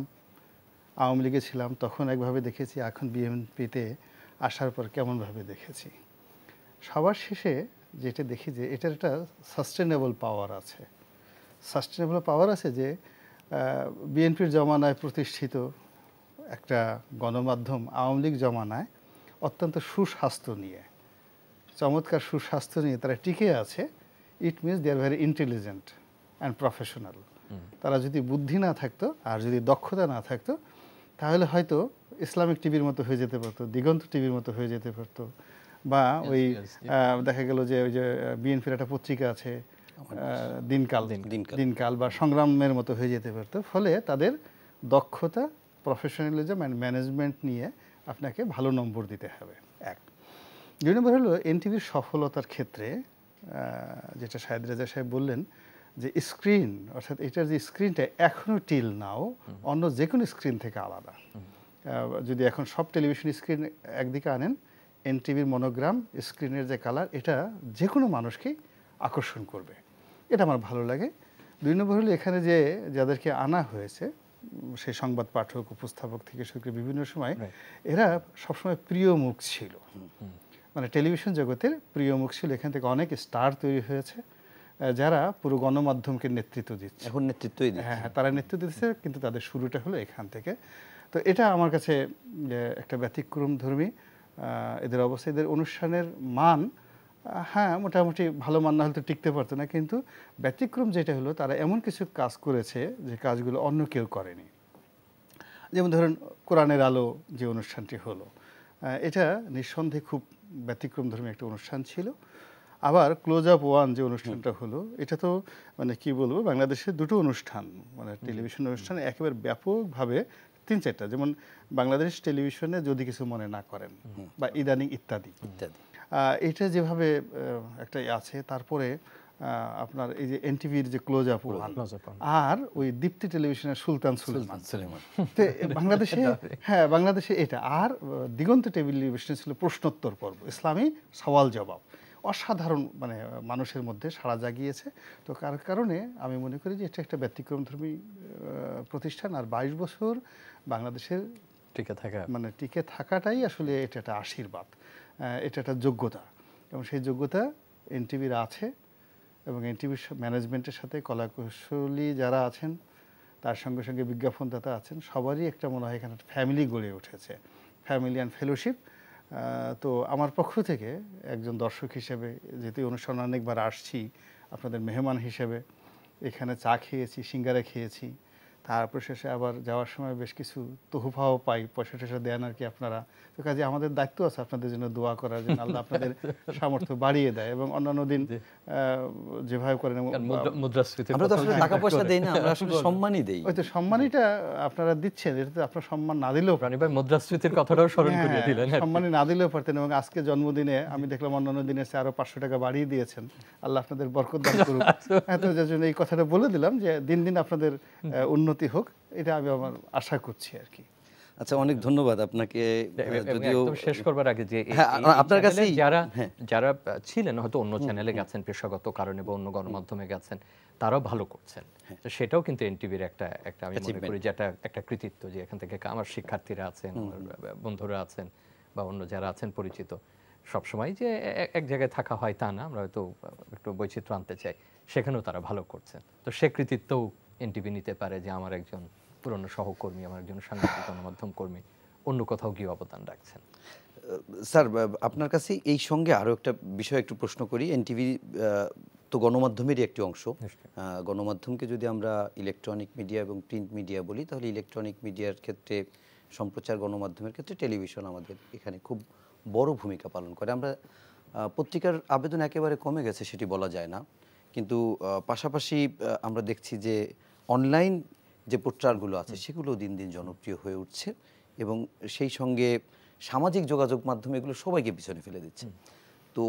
আওয়ামী লীগে ছিলাম তখন একভাবে দেখেছি, এখন বিএনপিতে আসার পর কেমনভাবে দেখেছি। সবার শেষে যেটা দেখি যে এটার একটা সাস্টেনেবল পাওয়ার আছে। সাস্টেনেবল পাওয়ার আছে যে বিএনপির জমানায় প্রতিষ্ঠিত একটা গণমাধ্যম আওয়ামী লীগ জমানায় অত্যন্ত সুস্বাস্থ্য নিয়ে, চমৎকার সুস্বাস্থ্য নিয়ে তারা টিকে আছে। It means they are very intelligent and professional. তারা যদি বুদ্ধি না থাকতো আর যদি দক্ষতা না থাকতো তাহলে হয়তো ইসলামিক টিভির মতো হয়ে যেতে পারতো, দিগন্ত টিভির মতো হয়ে যেতে পারতো, বা ওই দেখা গেল যে ওই যে বিএনপির একটা পত্রিকা আছে দিনকাল বা সংগ্রামের মতো হয়ে যেতে পারতো। ফলে তাদের দক্ষতা, প্রফেশনালিজম অ্যান্ড ম্যানেজমেন্ট নিয়ে আপনাকে ভালো নম্বর দিতে হবে। এক। দুই নম্বর হলো এনটিভির সফলতার ক্ষেত্রে যেটা শাহেদ রেজা সাহেব বললেন যে স্ক্রিন, অর্থাৎ এটার যে স্ক্রিনটা এখনও টিল নাও অন্য যে কোনো স্ক্রিন থেকে আলাদা। যদি এখন সব টেলিভিশন স্ক্রিন একদিকে আনেন, এনটিভির মনোগ্রাম, স্ক্রিনের যে কালার, এটা যে কোনো মানুষকেই আকর্ষণ করবে। এটা আমার ভালো লাগে। দুই নম্বর হলো এখানে যে যাদেরকে আনা হয়েছে, সেই সংবাদ পাঠক, উপস্থাপক থেকে শুরু করে বিভিন্ন সময় এরা সবসময় প্রিয় মুখ ছিল, মানে টেলিভিশন জগতের প্রিয় মুখ ছিল। এখান থেকে অনেক স্টার তৈরি হয়েছে যারা পুরো গণমাধ্যমকে নেতৃত্ব দিচ্ছে, এখন নেতৃত্বই দিচ্ছে। হ্যাঁ, তারা নেতৃত্ব দিচ্ছে, কিন্তু তাদের শুরুটা হলো এখান থেকে। তো এটা আমার কাছে একটা ব্যতিক্রম ধর্মী এদের অবস্থা। এদের অনুষ্ঠানের মান হ্যাঁ মোটামুটি ভালো মান না হলে তো টিকতে পারতো না, কিন্তু ব্যতিক্রম যেটা হলো তারা এমন কিছু কাজ করেছে যে কাজগুলো অন্য কেউ করেনি। যেমন ধরুন কোরআনের আলো যে অনুষ্ঠানটি হলো, এটা নিঃসন্দেহে খুব ব্যতিক্রমধর্মী একটা অনুষ্ঠান ছিল। আবার ক্লোজ আপ ওয়ান যে অনুষ্ঠানটা হলো, এটা তো মানে কি বলবো, বাংলাদেশের দুটো অনুষ্ঠান, মানে টেলিভিশন অনুষ্ঠান একেবারে ব্যাপকভাবে 3-4টা, যেমন বাংলাদেশ টেলিভিশনে যদি কিছু মনে না করেন বা ইদানিং ইত্যাদি, এটা যেভাবে একটা আছে। তারপরে আপনার এই যে এনটিভির যে ক্লোজ আপ ওয়ান, আর ওই দীপ্তি টেলিভিশনের সুলতান সুলেমান, বাংলাদেশে, হ্যাঁ বাংলাদেশে এটা। আর দিগন্ত টেলিভিশনে ছিল প্রশ্নোত্তর পর্ব, ইসলামী সওয়াল জবাব। অসাধারণ, মানে মানুষের মধ্যে সাড়া জাগিয়েছে। তো কারণে আমি মনে করি যে এটা একটা ব্যতিক্রমধর্মী প্রতিষ্ঠান। আর 22 বছর বাংলাদেশের টিকে থাকাটাই আসলে এটা একটা আশীর্বাদ, এটা একটা যোগ্যতা, এবং সেই যোগ্যতা এনটিভির আছে। এবং এনটিভির ম্যানেজমেন্টের সাথে কলাকুশলী যারা আছেন, তার সঙ্গে সঙ্গে বিজ্ঞাপনদাতা আছেন, সবারই একটা মনে হয় এখানে ফ্যামিলি গড়ে উঠেছে, ফ্যামিলি অ্যান্ড ফেলোশিপ। তো আমার পক্ষ থেকে একজন দর্শক হিসেবে, যেহেতু অনুষ্ঠানে অনেকবার আসছি আপনাদের মেহমান হিসেবে, এখানে চা খেয়েছি, সিঙ্গারা খেয়েছি, তারপর শেষে আবার যাওয়ার সময় বেশ কিছু তোহফাও পাই, পয়সা টয়সা দেন আর কি আপনারা। তো কাজে আমাদের দায়িত্ব আছে আপনাদের জন্য দোয়া করার জন্য, আল্লাহ আপনাদের সামর্থ্য বাড়িয়ে দেয়। এবং অন্যান্য দিন যেভাবে করেন, মুদ্রাস্ফীতি আমরা তো আসলে টাকা পয়সা দেই না, আমরা আসলে সম্মানই দেই। ওই তো সম্মানইটা আপনারা দিচ্ছেন, এটা তো আপনার সম্মান না দিলেও রানী ভাই মুদ্রাস্ফীতির কথাটাও স্মরণ করিয়ে দিলেন। সম্মানই না দিলেও পারতেন। এবং আজকে জন্মদিনে আমি দেখলাম অন্যান্য দিনে আরো 500 টাকা বাড়িয়ে দিয়েছেন, আল্লাহ আপনাদের বরকত দান করুক। তো যার জন্য এই কথাটা বলে দিলাম যে দিন দিন আপনাদের উন্নতি হোক, এটা আমি আমার আশা করছি আর কি। আচ্ছা, অনেক ধন্যবাদ আপনাকে। যদিও শেষ করবার আগে যে আপনার কাছে যারা ছিলেন হয়তো অন্য চ্যানেলে গেছেন পেশাগত কারণে বা অন্য গণমাধ্যমে গেছেন, তারাও ভালো করছেন, তো সেটাও কিন্তু এনটিভির একটা আমি মনে করি যে একটা কৃতিত্ব, যে এখান থেকে আমার শিক্ষার্থীরা আছেন, আমার বন্ধুরা আছেন বা অন্য যারা আছেন পরিচিত, সবসময় যে এক জায়গায় থাকা হয় তা না, আমরা হয়তো একটু বৈচিত্র্য আনতে চাই, সেখানেও তারা ভালো করছেন। তো সে কৃতিত্বও এনটিভি নিতে পারে যে আমার একজন পুরনো সহকর্মী, আমার একজন সাংবাদিক গণমাধ্যম কর্মী অন্য কোথাও গিয়ে অবদান রাখছেন। স্যার, আপনার কাছে এই সঙ্গে আরও একটা বিষয় একটু প্রশ্ন করি। এনটিভি তো গণমাধ্যমেরই একটি অংশ। গণমাধ্যমকে যদি আমরা ইলেকট্রনিক মিডিয়া এবং প্রিন্ট মিডিয়া বলি, তাহলে ইলেকট্রনিক মিডিয়ার ক্ষেত্রে, সম্প্রচার গণমাধ্যমের ক্ষেত্রে টেলিভিশন আমাদের এখানে খুব বড় ভূমিকা পালন করে। আমরা পত্রিকার আবেদন একেবারে কমে গেছে সেটি বলা যায় না, কিন্তু পাশাপাশি আমরা দেখছি যে অনলাইন যে প্রচারগুলো আছে সেগুলো দিন দিন জনপ্রিয় হয়ে উঠছে, এবং সেই সঙ্গে সামাজিক যোগাযোগ মাধ্যম এগুলো সবাইকে পিছনে ফেলে দিচ্ছে। তো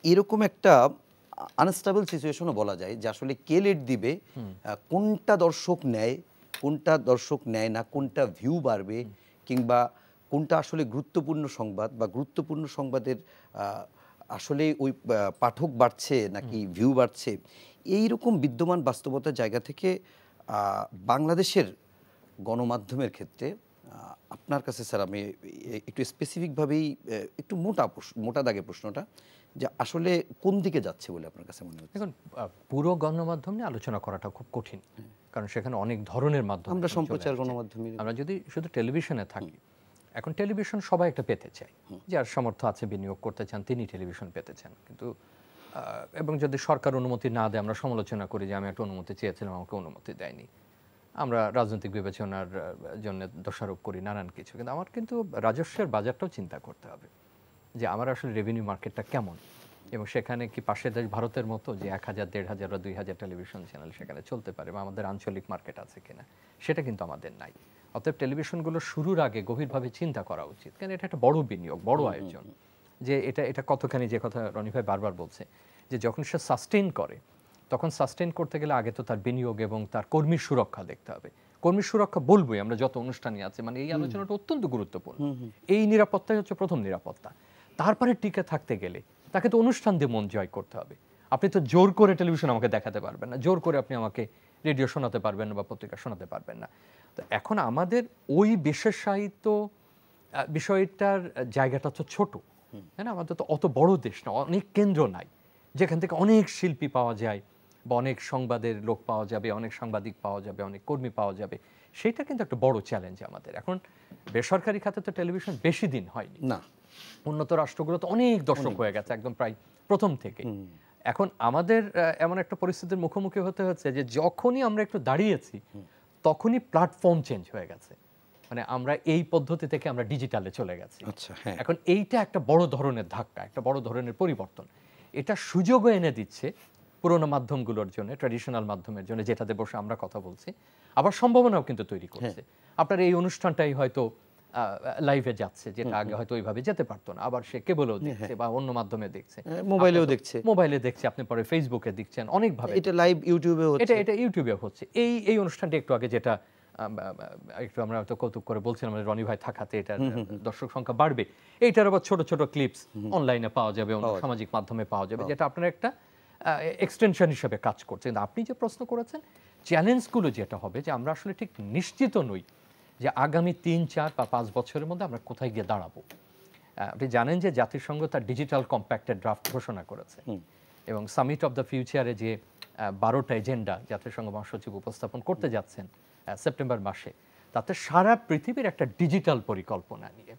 এরকম একটা আনস্টেবল সিচুয়েশনও বলা যায় যে আসলে কে লিড দিবে, কোনটা দর্শক নেয়, কোনটা দর্শক নেয় না, কোনটা ভিউ বাড়বে, কিংবা কোনটা আসলে গুরুত্বপূর্ণ সংবাদ বা গুরুত্বপূর্ণ সংবাদের আসলে ওই পাঠক বাড়ছে নাকি ভিউ বাড়ছে, এইরকম বিদ্যমান বাস্তবতার জায়গা থেকে বাংলাদেশের গণমাধ্যমের ক্ষেত্রে আপনার কাছে স্যার আমি একটু স্পেসিফিকভাবেই একটু মোটা দাগে প্রশ্নটা, যে আসলে কোন দিকে যাচ্ছে বলে আপনার কাছে মনে হচ্ছে? এখন পুরো গণমাধ্যম নিয়ে আলোচনা করাটা খুব কঠিন, কারণ সেখানে অনেক ধরনের মাধ্যম। আমরা সম্প্রচার গণমাধ্যমে, আমরা যদি শুধু টেলিভিশনে থাকি, এখন টেলিভিশন সবাই একটা পেতে চায়, যার সামর্থ্য আছে বিনিয়োগ করতে চান তিনি টেলিভিশন পেতে চান, কিন্তু এবং যদি সরকার অনুমতি না দেয় আমরা সমালোচনা করি যে আমি একটা অনুমতি চেয়েছিলাম আমাকে অনুমতি দেয়নি, আমরা রাজনৈতিক বিবেচনার জন্য দোষারোপ করি নানান কিছু। কিন্তু আমার কিন্তু রাজস্বের বাজারটাও চিন্তা করতে হবে যে আমার আসলে রেভিনিউ মার্কেটটা কেমন, এবং সেখানে কি পাশের দেশ ভারতের মতো যে 1000, 1500 বা 2000 টেলিভিশন চ্যানেল সেখানে চলতে পারে, বা আমাদের আঞ্চলিক মার্কেট আছে কিনা, সেটা কিন্তু আমাদের নাই। অতএব টেলিভিশনগুলো শুরুর আগে গভীরভাবে চিন্তা করা উচিত, কারণ এটা একটা বড় বিনিয়োগ, বড় আয়োজন, যে এটা কতখানি, যে কথা রনি ভাই বারবার বলছে যে যখন সে সাস্টেইন করে, তখন সাস্টেইন করতে গেলে আগে তো তার বিনিয়োগ এবং তার কর্মী সুরক্ষা দেখতে হবে। কর্মী সুরক্ষা বলবোই আমরা যত অনুষ্ঠানই আছে, মানে এই আলোচনাটা অত্যন্ত গুরুত্বপূর্ণ। এই নিরাপত্তাই হচ্ছে প্রথম নিরাপত্তা। তারপরে টিকে থাকতে গেলে তাকে তো অনুষ্ঠান দিয়ে মন জয় করতে হবে। আপনি তো জোর করে টেলিভিশন আমাকে দেখাতে পারবেন না, জোর করে আপনি আমাকে রেডিও শোনাতে পারবেন না বা পত্রিকা শোনাতে পারবেন না। তো এখন আমাদের ওই বিশেষায়িত বিষয়টার জায়গাটা তো ছোট, হ্যাঁ না, আমাদের তো অত বড় দেশ না, অনেক কেন্দ্র নাই যেখান থেকে অনেক শিল্পী পাওয়া যায় বা অনেক সংবাদের লোক পাওয়া যাবে, অনেক সাংবাদিক পাওয়া যাবে, অনেক কর্মী পাওয়া যাবে। সেটা কিন্তু একটা বড় চ্যালেঞ্জ আমাদের। এখন বেসরকারি খাতে তো টেলিভিশন বেশি দিন হয়নি না, উন্নত রাষ্ট্রগুলো তো অনেক দশক হয়ে গেছে, একদম প্রায় প্রথম থেকে। এখন আমাদের এমন একটা পরিস্থিতির মুখোমুখি হতে হচ্ছে যে যখনই আমরা একটু দাঁড়িয়েছি তখনই প্ল্যাটফর্ম চেঞ্জ হয়ে গেছে, মানে আমরা এই পদ্ধতি থেকে আমরা ডিজিটালে চলে গেছি। এখন এইটা একটা বড় ধরনের ধাক্কা, একটা বড় ধরনের পরিবর্তন। এটা সুযোগও এনে দিচ্ছে পুরোনো মাধ্যমগুলোর জন্য, ট্র্যাডিশনাল মাধ্যমের জন্য, যেটাতে বসে আমরা কথা বলছি, আবার সম্ভাবনাও কিন্তু তৈরি করছে। আপনার এই অনুষ্ঠানটাই হয়তো লাইভে যাচ্ছে, যেটা আগে হয়তো ওইভাবে যেতে পারতো না, আবার সে কেবলও দেখছে বা অন্য মাধ্যমে দেখছে, মোবাইলে দেখছে, আপনি পরে ফেসবুকে দেখছেন, অনেকভাবে এটা লাইভ ইউটিউবে হচ্ছে, এটা ইউটিউবে হচ্ছে। এই অনুষ্ঠানটা একটু আগে যেটা একটু আমরা হয়তো কৌতুক করে বলছিলাম রনি ভাই থাকাতে এটার দর্শক সংখ্যা বাড়বে, এইটার আবার ছোট ছোট ক্লিপস অনলাইনে পাওয়া যাবে, অন্য সামাজিক মাধ্যমে পাওয়া যাবে, যেটা আপনার একটা এক্সটেনশন হিসেবে কাজ করছে। কিন্তু আপনি যে প্রশ্ন করেছেন, চ্যালেঞ্জগুলো যেটা হবে যে আমরা আসলে ঠিক নিশ্চিত নই যে আগামী 3, 4 বা 5 বছরের মধ্যে আমরা কোথায় গিয়ে দাঁড়াবো। আপনি জানেন যে জাতিসংঘ তার ডিজিটাল কম্প্যাক্টের ড্রাফট ঘোষণা করেছে, এবং সামিট অফ দ্য ফিউচারে যে 12টা এজেন্ডা জাতিসংঘ মহাসচিব উপস্থাপন করতে যাচ্ছেন সেপ্টেম্বর মাসে, তাতে সারা পৃথিবীর একটা ডিজিটাল পরিকল্পনা নিয়ে,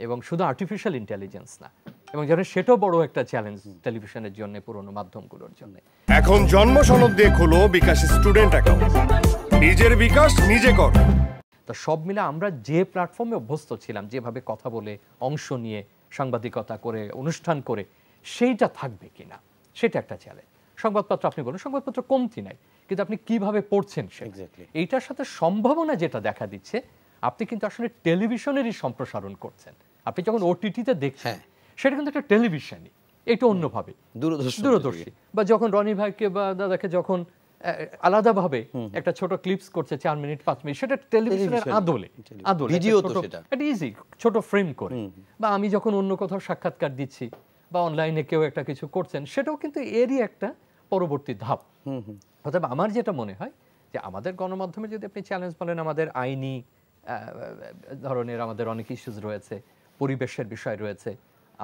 এবং শুধু আর্টিফিশিয়াল ইন্টেলিজেন্স না, এবং যেন সেটাও বড় একটা চ্যালেঞ্জ টেলিভিশনের জন্য, পুরনো মাধ্যমগুলোর জন্য। এখন জন্ম সনদ দিয়ে খোলো বিকাশ স্টুডেন্ট অ্যাকাউন্ট, নিজের বিকাশ নিজে কর। তো সব মিলে আমরা যে প্ল্যাটফর্মে অভ্যস্ত ছিলাম, যেভাবে কথা বলে, অংশ নিয়ে, সাংবাদিকতা করে, অনুষ্ঠান করে, সেইটা থাকবে কিনা সেটা একটা চ্যালেঞ্জ। সংবাদপত্র আপনি বলেন, সংবাদপত্র কমতি নাই, কিন্তু আপনি কিভাবে পড়ছেন সেটা। এইটার সাথে সম্ভাবনা যেটা দেখা দিচ্ছে, আপনি কিন্তু আসলে টেলিভিশনেরই সম্প্রসারণ করছেন। আপনি যখন ওটিটিতে দেখছেন, সেটা কিন্তু একটা টেলিভিশনই, এটা অন্যভাবে দূরদর্শী। বা যখন রনি ভাইকে বা দাদাকে যখন আলাদাভাবে একটা ছোট ক্লিপস করছে 4 মিনিট 5 মিনিট, সেটা টেলিভিশনের আদলে এটা ইজি ছোট ফ্রেম করে। বা আমি যখন অন্য কোথাও সাক্ষাৎকার দিচ্ছি বা অনলাইনে কেউ একটা কিছু করছেন, সেটাও কিন্তু এরই একটা পরবর্তী ধাপ। অতএব আমার যেটা মনে হয় যে আমাদের গণমাধ্যমে যদি আপনি চ্যালেঞ্জ বলেন, আমাদের আইনি ধরনের আমাদের অনেক ইস্যুজ রয়েছে, পরিবেশের বিষয় রয়েছে,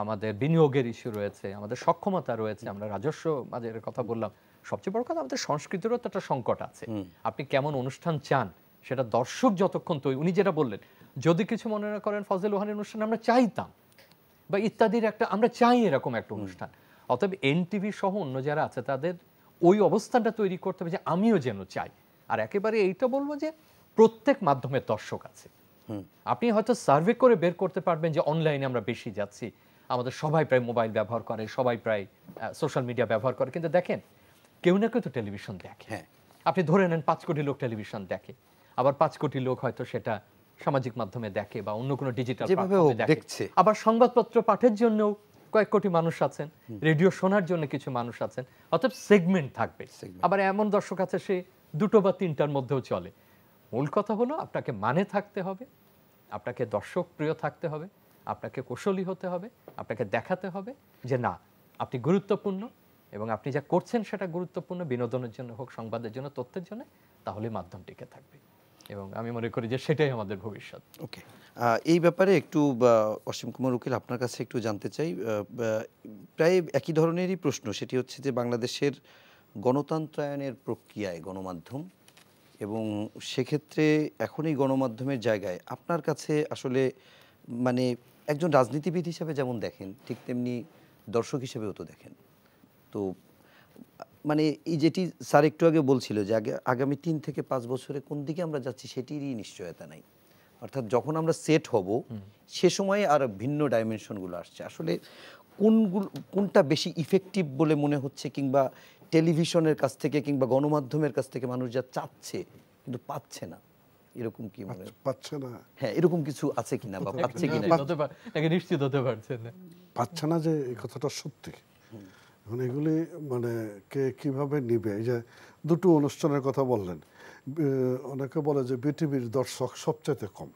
আমাদের বিনিয়োগের ইস্যু রয়েছে, আমাদের সক্ষমতা রয়েছে, আমরা রাজস্ব বাজারের কথা বললাম। সবচেয়ে বড় কথা, আমাদের সংস্কৃতিরও তো একটা সংকট আছে। আপনি কেমন অনুষ্ঠান চান সেটা দর্শক যতক্ষণ তৈরি, উনি যেটা বললেন, যদি কিছু মনে না করেন ফজল ওয়াহানের অনুষ্ঠান আমরা চাইতাম বা ইত্যাদির একটা, আমরা চাই এরকম একটা অনুষ্ঠান। অতএব এনটিভি সহ অন্য যারা আছে তাদের ওই অবস্থানটা তৈরি করতে হবে যে আমিও যেন চাই। আর একেবারে এইটা বলবো যে প্রত্যেক মাধ্যমের দর্শক আছে। আপনি হয়তো সার্ভে করে বের করতে পারবেন যে অনলাইনে আমরা বেশি যাচ্ছি, আমাদের সবাই প্রায় মোবাইল ব্যবহার করে, সবাই প্রায় সোশ্যাল মিডিয়া ব্যবহার করে, কিন্তু দেখেন কেউ না কেউ তো টেলিভিশন দেখে। আপনি ধরে নেন 5 কোটি লোক টেলিভিশন দেখে, আবার 5 কোটি লোক হয়তো সেটা সামাজিক মাধ্যমে দেখে বা অন্য কোনো ডিজিটাল প্ল্যাটফর্মে দেখে। আবার সংবাদপত্র পাঠের জন্য কয়েক কোটি মানুষ আছেন, রেডিও শোনার জন্য কিছু মানুষ আছেন। অর্থাৎ সেগমেন্ট থাকবে। আবার এমন দর্শক আছে সে 2টো বা 3টার মধ্যেও চলে। মূল কথা হলো আপনাকে মানে থাকতে হবে, আপনাকে দর্শক প্রিয় থাকতে হবে, আপনাকে কৌশলী হতে হবে, আপনাকে দেখাতে হবে যে না আপনি গুরুত্বপূর্ণ এবং আপনি যা করছেন সেটা গুরুত্বপূর্ণ, বিনোদনের জন্য হোক, সংবাদের জন্য, তথ্যের জন্য, তাহলে মাধ্যম টিকে থাকবে। এবং আমি মনে করি যে সেটাই আমাদের ভবিষ্যৎ। ওকে, এই ব্যাপারে একটু অসীম কুমার উকিল আপনার কাছে একটু জানতে চাই। প্রায় একই ধরনেরই প্রশ্ন, সেটি হচ্ছে যে বাংলাদেশের গণতন্ত্রায়নের প্রক্রিয়ায় গণমাধ্যম, এবং সেক্ষেত্রে এখন এই গণমাধ্যমের জায়গায় আপনার কাছে আসলে মানে একজন রাজনীতিবিদ হিসেবে যেমন দেখেন, ঠিক তেমনি দর্শক হিসেবেও তো দেখেন। তো মানে এই যেটি স্যার একটু আগে বলছিল যে আগামী 3 থেকে 5 বছরে কোন দিকে আমরা যাচ্ছি সেটিরই নিশ্চয়তা নাই। অর্থাৎ যখন আমরা সেট হব সে সময়ে আর ভিন্ন ডাইমেনশনগুলো আসছে। আসলে কোনটা বেশি ইফেক্টিভ বলে মনে হচ্ছে, কিংবা টেলিভিশনের কাছ থেকে কিংবা গণমাধ্যমের কাছ থেকে মানুষ যা চাচ্ছে কিন্তু পাচ্ছে না, এরকম কি মনে পাচ্ছে না? হ্যাঁ, এরকম কিছু আছে কিনা বা পাচ্ছে কিনা নিশ্চিত হতে পারছেন না, পাচ্ছে না, যে এই কথাটা সত্যি। এখন এগুলি মানে কে কিভাবে নিবে? এই যে 2টো অনুষ্ঠানের কথা বললেন, অনেকে বলে যে বিটিভির দর্শক সবচেয়ে কম,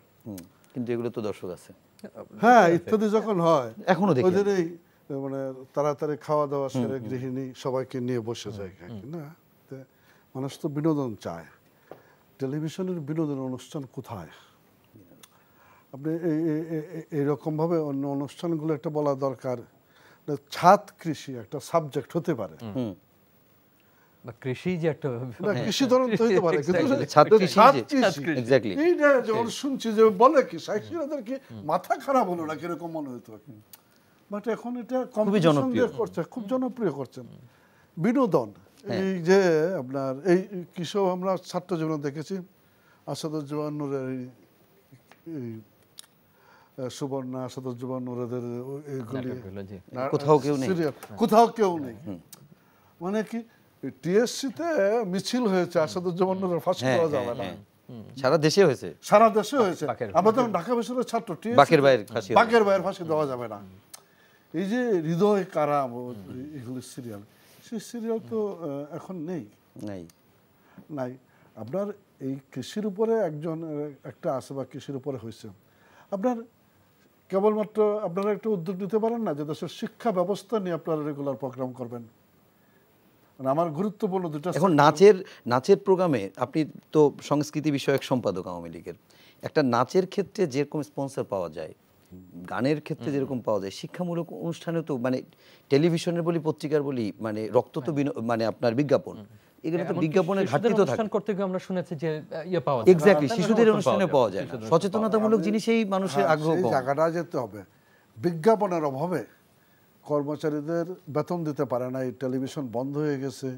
কিন্তু এগুলো তো দর্শক আছে। হ্যাঁ, ইত্যাদি যখন হয় এখনো দেখি ওদেরই মানে তাড়াতাড়ি খাওয়া দাওয়া সেরে গৃহিণী সবাইকে নিয়ে বসে যায় না। মানুষ তো বিনোদন চায়। টেলিভিশনের বিনোদন অনুষ্ঠান কোথায়? আপনি এইরকমভাবে অন্য অনুষ্ঠানগুলো একটা বলা দরকার, ছাদ কৃষি একটা সাবজেক্ট হতে পারে, বা কৃষি যে একটা কৃষি ধরন তো হতে পারে, কিন্তু ছাদ কৃষি এইটা যখন শুনছি যে বলে কি সাইকিয়াদের কি মাথা খারাপ হলো না কিরকম মনে হতো। বাট এখন এটা কম্পিটিশন করছে, খুব জনপ্রিয় করছেন। বিনোদন এই যে আপনার এই কিশোর আমরা ছাত্র জীবনে দেখেছি, আসাদুজ্জামান নূরের এই সুবর্ণা, আসাদুজ্জামান নূরের এইগুলি কোথাও কেউ নেই, মানে কি টিএসসিতে মিছিল হয়েছে, আসাদুজ্জামান নূরের ফাঁসি দেওয়া যাবে না, সারা দেশে হয়েছে, সারা দেশে হয়েছে। আমরা তখন ঢাকা বিশ্ববিদ্যালয়ের ছাত্র, বাকের ভাইয়ের ফাঁসি দেওয়া যাবে না। এই যে হৃদয় কারা এগুলি সিরিয়াল, সেই সিরিয়াল তো এখন নেই। আপনার এই কৃষির উপরে একটা আছে বা কৃষির উপরে হয়েছে, আপনার কেবলমাত্র আপনারা একটা উদ্যোগ নিতে পারেন না যে দেশের শিক্ষা ব্যবস্থা নিয়ে আপনারা রেগুলার প্রোগ্রাম করবেন। মানে আমার গুরুত্বপূর্ণ দুটো, এখন নাচের প্রোগ্রামে আপনি তো সংস্কৃতি বিষয়ক সম্পাদক আওয়ামী লীগের, একটা নাচের ক্ষেত্রে যেরকম স্পন্সর পাওয়া যায়, গানের ক্ষেত্রে যেরকম পাওয়া যায়, শিক্ষামূলক অনুষ্ঠানে তো মানে টেলিভিশনের বলি, পত্রিকার বলি, মানে রক্ত তো মানে আপনার বিজ্ঞাপন, এগুলো তো বিজ্ঞাপনের ঘাটতি তো থাকে। করতে গিয়ে আমরা শুনেছি যে ইয়ে পাওয়া যায়, এক্স্যাক্টলি, শিশুদের অনুষ্ঠানে পাওয়া যায় না, সচেতনতামূলক জিনিসেই মানুষের আগ্রহ কম। জায়গাটা যেতে হবে, বিজ্ঞাপনের অভাবে কর্মচারীদের বেতন দিতে পারে না, এই টেলিভিশন বন্ধ হয়ে গেছে,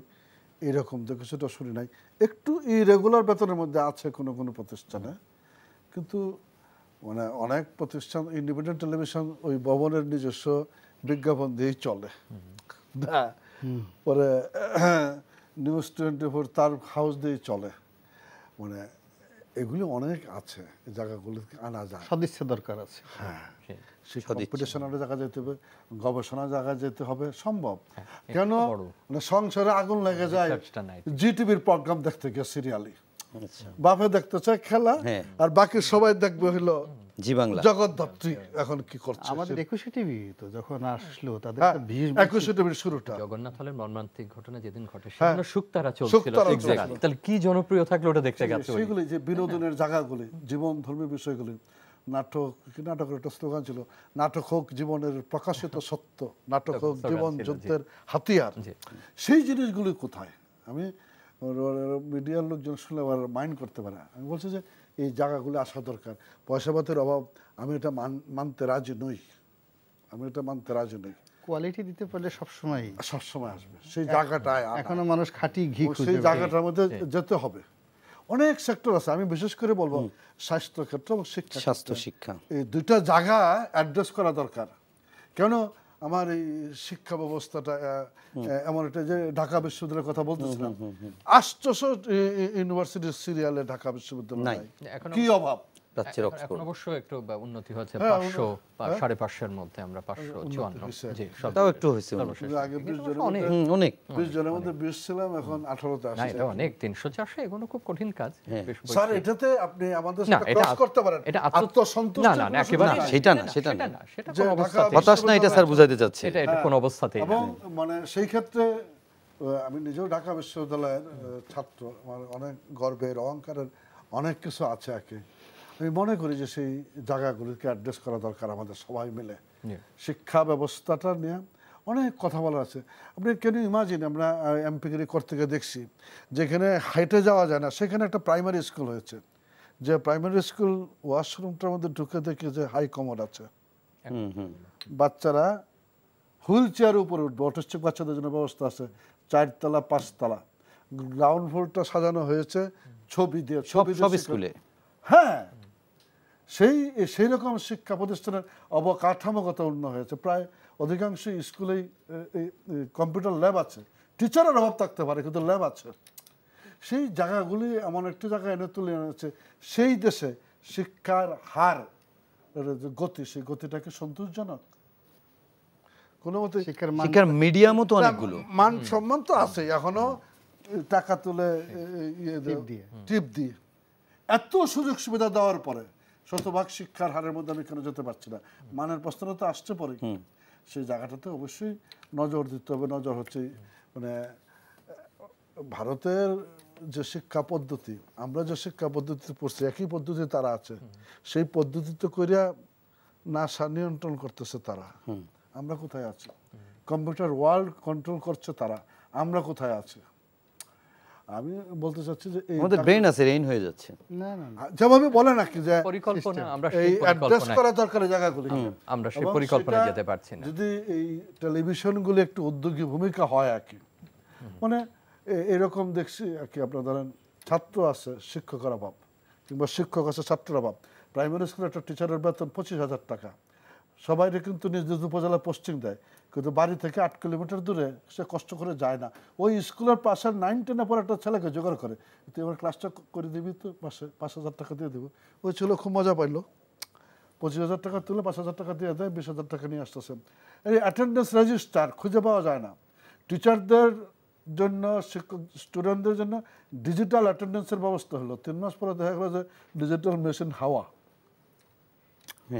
এরকম তো কিছুটা শুনি নাই। একটু ইরেগুলার বেতনের মধ্যে আছে কোনো কোনো প্রতিষ্ঠানে, কিন্তু মানে অনেক প্রতিষ্ঠান ইন্ডিপেন্ডেন্ট টেলিভিশন ওই ভবনের নিজস্ব বিজ্ঞাপন দিয়েই চলে। পরে নিউজ 24 তার হাউস দিয়েই চলে। মানে এগুলি অনেক আছে, এই জায়গাগুলিকে আনা যায়। সদিচ্ছা দরকার আছে। হ্যাঁ, সেই কম্পিটিশনের জায়গা যেতে হবে, গবেষণার জায়গা যেতে হবে, সম্ভব। কেন মানে সংসারে আগুন লেগে যায় জিটিভির প্রোগ্রাম দেখতে গিয়ে সিরিয়ালি, বাপে দেখতে চায় খেলা, আর বাকি সবাই দেখবে হইলো জি বাংলা, জগদ্ধাত্রী এখন কি করছে। আমাদের 21 টিভি তো যখন আসলো তাদের 21 টিভির শুরুটা জগন্নাথ হলের মর্মান্তিক ঘটনা যেদিন ঘটে সেদিন শুকতারা চলছিল। তাহলে কি জনপ্রিয় থাকলো ওটা দেখতে গেছে। সেগুলি যে বিনোদনের জায়গাগুলি, জীবন ধর্মী বিষয়গুলি, নাটক, নাটকের একটা স্লোগান ছিল, নাটক হোক জীবনের প্রকাশিত সত্য, নাটক হোক জীবন যুদ্ধের হাতিয়ার। সেই জিনিসগুলি কোথায়? আমি মিডিয়ার লোকজন শুনলে আবার মাইন্ড করতে পারে। আমি বলছি যে এই জায়গাগুলি আসা দরকার। পয়সাপাতির অভাব, আমি এটা মানতে রাজি নই, আমি এটা মানতে রাজি নই। কোয়ালিটি দিতে পারলে সবসময় আসবে সেই জায়গাটায়। এখনো মানুষ খাঁটি ঘি খুঁজে, সেই জায়গাটার মধ্যে যেতে হবে। অনেক সেক্টর আছে, আমি বিশেষ করে বলবো স্বাস্থ্য ক্ষেত্র এবং শিক্ষা, স্বাস্থ্য শিক্ষা, এই দুইটা জায়গা অ্যাড্রেস করা দরকার। কেন আমার এই শিক্ষা ব্যবস্থাটা এমন একটা, যে ঢাকা বিশ্ববিদ্যালয়ের কথা বলতেছিলাম, 800 ইউনিভার্সিটির সিরিয়ালে ঢাকা বিশ্ববিদ্যালয় কি অভাব। এখন অবশ্য একটু উন্নতি হচ্ছে, 500 বা 550 মধ্যে আমরা 554। জি, তাও একটু হয়েছে, আগে 20 জনের মধ্যে 20 ছিলাম, এখন 18তে আসছে। না, এটা অনেক। 300-400 এগুলো খুব কঠিন কাজ। স্যার, এটাতে আপনি আমাদের সাথে ক্রস করতে পারেন, এটা আত্মসন্তুষ্ট। না, একেবারে সেটা না, সেটা না, না, সেটা কোনো অবস্থাতেই হতাশ না, এটা স্যার বুঝাইতে চাচ্ছে। এটা কোনো অবস্থাতেই না। এবং মানে সেই ক্ষেত্রে আমি নিজেও ঢাকা বিশ্ববিদ্যালয়ের ছাত্র, আমার অনেক গর্বের, অহংকারের অনেক কিছু আছে। আমি মনে করি যে সেই জায়গাগুলিকে অ্যাড্রেস করা দরকার আমাদের সবাই মিলে। শিক্ষা ব্যবস্থাটা নিয়ে অনেক কথা বলা আছে। আপনি কেন ইমাজিন, আমরা এমপিগিরি করতে গিয়ে দেখছি যেখানে হাইটে যাওয়া যায় না, সেখানে একটা প্রাইমারি স্কুল হয়েছে, যে প্রাইমারি স্কুল ওয়াশরুমটার মধ্যে ঢুকে দেখি যে হাই কমোড আছে, বাচ্চারা হুইল চেয়ারের উপরে উঠবে, অটিস্টিক বাচ্চাদের জন্য ব্যবস্থা আছে, 4 তলা 5 তলা, গ্রাউন্ড ফ্লোরটা সাজানো হয়েছে ছবি দিয়ে, সব স্কুলে। হ্যাঁ, সেই রকম শিক্ষা প্রতিষ্ঠানের অবকাঠামোগত উন্নয়ন হয়েছে। প্রায় অধিকাংশ স্কুলেই কম্পিউটার ল্যাব আছে, টিচারের অভাব থাকতে পারে কিন্তু ল্যাব আছে। সেই জায়গাগুলি এমন একটি জায়গায় এনে তুলে এনেছে, সেই দেশে শিক্ষার হার, গতি, সেই গতিটাকে সন্তোষজনক কোনো মতে। শিক্ষার মিডিয়ামও তো অনেকগুলো, মান সম্মান তো আছে, এখনো টাকা তুলে টিপ দিয়ে এত সুযোগ সুবিধা দেওয়ার পরে শতভাগ শিক্ষার হারের মধ্যে আমি কেন যেতে পারছি না? মানের প্রশ্নটা তো আসতে পারে, সেই জায়গাটাতে অবশ্যই নজর দিতে হবে। নজর হচ্ছে মানে ভারতের যে শিক্ষা পদ্ধতি, আমরা যে শিক্ষা পদ্ধতিতে পড়ছি, একই পদ্ধতি তারা আছে, সেই পদ্ধতিতে করিয়া নাসা নিয়ন্ত্রণ করতেছে তারা, আমরা কোথায় আছি? কম্পিউটার ওয়ার্ল্ড কন্ট্রোল করছে তারা, আমরা কোথায় আছি? আমি বলতে চাচ্ছি যে আমাদের ব্রেন আছে, রেইন হয়ে যাচ্ছে। না না, যেভাবে বলে নাকি যে পরিকল্পনা, আমরা এই অ্যাড্রেস করা দরকার জায়গাগুলি, আমরা সেই পরিকল্পনায় যেতে পারছি না। যদি এই টেলিভিশনগুলো একটু উদ্যোগী ভূমিকা হয় আর কি, মানে এরকম দেখছি আর কি, আপনার ধরেন ছাত্র আছে, শিক্ষকের অভাব, কিংবা শিক্ষক আছে, ছাত্রের অভাব। প্রাইমারি স্কুলে একটা টিচারের বেতন 25,000 টাকা, সবাইকে কিন্তু নিজ নিজ উপজেলায় পোস্টিং দেয়, কিন্তু বাড়ি থেকে 8 কিলোমিটার দূরে সে কষ্ট করে যায় না। ওই স্কুলের পাশে 9-10 পর একটা ছেলেকে জোগাড় করে, তুই এবার ক্লাসটা করে দিবি তো, মাসে 5,000 টাকা দিয়ে দেবো। ওই ছেলে খুব মজা পাইলো, 25,000 টাকা তুলে 5,000 টাকা দিয়ে দেয়, 20,000 টাকা নিয়ে আসতেছে। এই অ্যাটেন্ডেন্স রেজিস্টার খুঁজে পাওয়া যায় না। টিচারদের জন্য, শিক্ষক স্টুডেন্টদের জন্য ডিজিটাল অ্যাটেন্ডেন্সের ব্যবস্থা হলো, 3 মাস পরে দেখা গেলো যে ডিজিটাল মেশিন হাওয়া।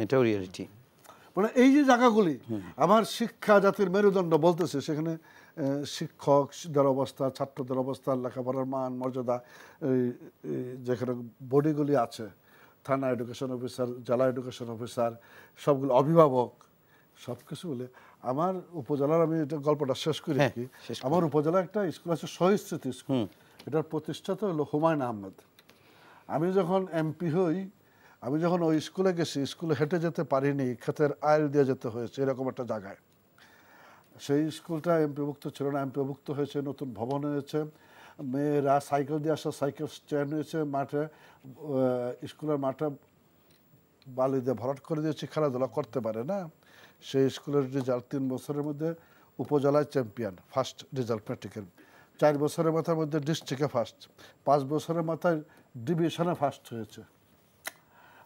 এটাও রিয়েলিটি। মানে এই যে জায়গাগুলি আমার শিক্ষা জাতির মেরুদণ্ড বলতেছে, সেখানে শিক্ষকদের অবস্থা, ছাত্রদের অবস্থা, লেখাপড়ার মান মর্যাদা, যেখানে বডিগুলি আছে, থানা এডুকেশন অফিসার, জেলা এডুকেশন অফিসার, সবগুলো অভিভাবক, সব কিছু বলে আমার উপজেলার, আমি এটা গল্পটা শেষ করি আর কি। আমার উপজেলার একটা স্কুল আছে, শহীদ স্মৃতি স্কুল, এটার প্রতিষ্ঠাতা হলো হুমায়ুন আহমেদ। আমি যখন এমপি হই, আমি যখন ওই স্কুলে গেছি, স্কুলে হেঁটে যেতে পারিনি, ক্ষেতের আইল দিয়ে যেতে হয়েছে, এরকম একটা জায়গায়। সেই স্কুলটা এমপিভুক্ত ছিল না, এমপিভুক্ত হয়েছে, নতুন ভবন হয়েছে, মেয়েরা সাইকেল দিয়ে আসা, সাইকেল স্ট্যান্ড হয়েছে, মাঠে স্কুলের মাঠে বালি দিয়ে ভরাট করে দিয়েছে, খেলাধুলা করতে পারে না। সেই স্কুলের রেজাল্ট 3 বছরের মধ্যে উপজেলায় চ্যাম্পিয়ন, ফার্স্ট রেজাল্ট মেট্রিকের, 4 বছরের মাথার মধ্যে ডিস্ট্রিক্টে ফার্স্ট, 5 বছরের মাথায় ডিভিশনে ফার্স্ট হয়েছে।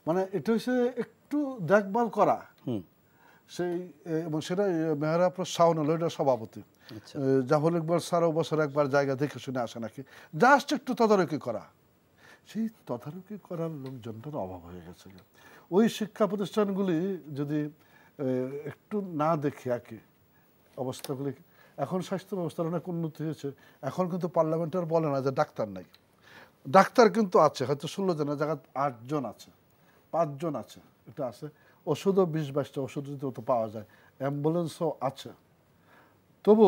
মানে এটা হচ্ছে একটু দেখভাল করা সেই, এবং সেটা মেহরাবপুর শাওন হলো এটা সভাপতি। জাফর ইকবাল স্যারও বছর একবার জায়গা দেখে শুনে আসে নাকি, জাস্ট একটু তদারকি করা। সেই তদারকি করার লোকজনটার অভাব হয়ে গেছে। ওই শিক্ষা প্রতিষ্ঠানগুলি যদি একটু না দেখে আগে অবস্থাগুলি, এখন স্বাস্থ্য ব্যবস্থার অনেক উন্নতি হয়েছে, এখন কিন্তু পার্লামেন্টের বলে না যে ডাক্তার নাই, ডাক্তার কিন্তু আছে, হয়তো 16 জনের জায়গায় 8 জন আছে, 5 জন আছে, এটা আছে। ওষুধও 20-22টা ওষুধ যদি তো পাওয়া যায়, অ্যাম্বুলেন্সও আছে, তবু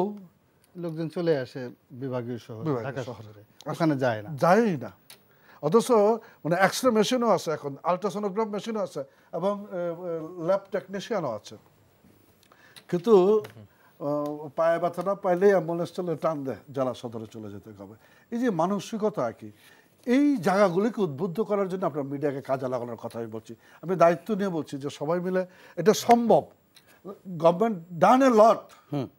লোকজন চলে আসে বিভাগীয় শহর, ঢাকা শহরে, ওখানে যায় না, যায়ই না। অথচ মানে এক্সরে মেশিনও আছে, এখন আলট্রাসোনোগ্রাফ মেশিনও আছে, এবং ল্যাব টেকনিশিয়ানও আছে, কিন্তু পায়ে ব্যথা না পাইলেই অ্যাম্বুলেন্স চলে টান দেয়, জেলা সদরে চলে যেতে হবে। এই যে মানসিকতা আর কি, এই জায়গাগুলিকে উদ্বুদ্ধ করার জন্য আপনার মিডিয়াকে কাজে লাগানোর কথা আমি বলছি। আমি দায়িত্ব নিয়ে বলছি যে সবাই মিলে এটা সম্ভব। গভর্নমেন্ট ডান এ লট,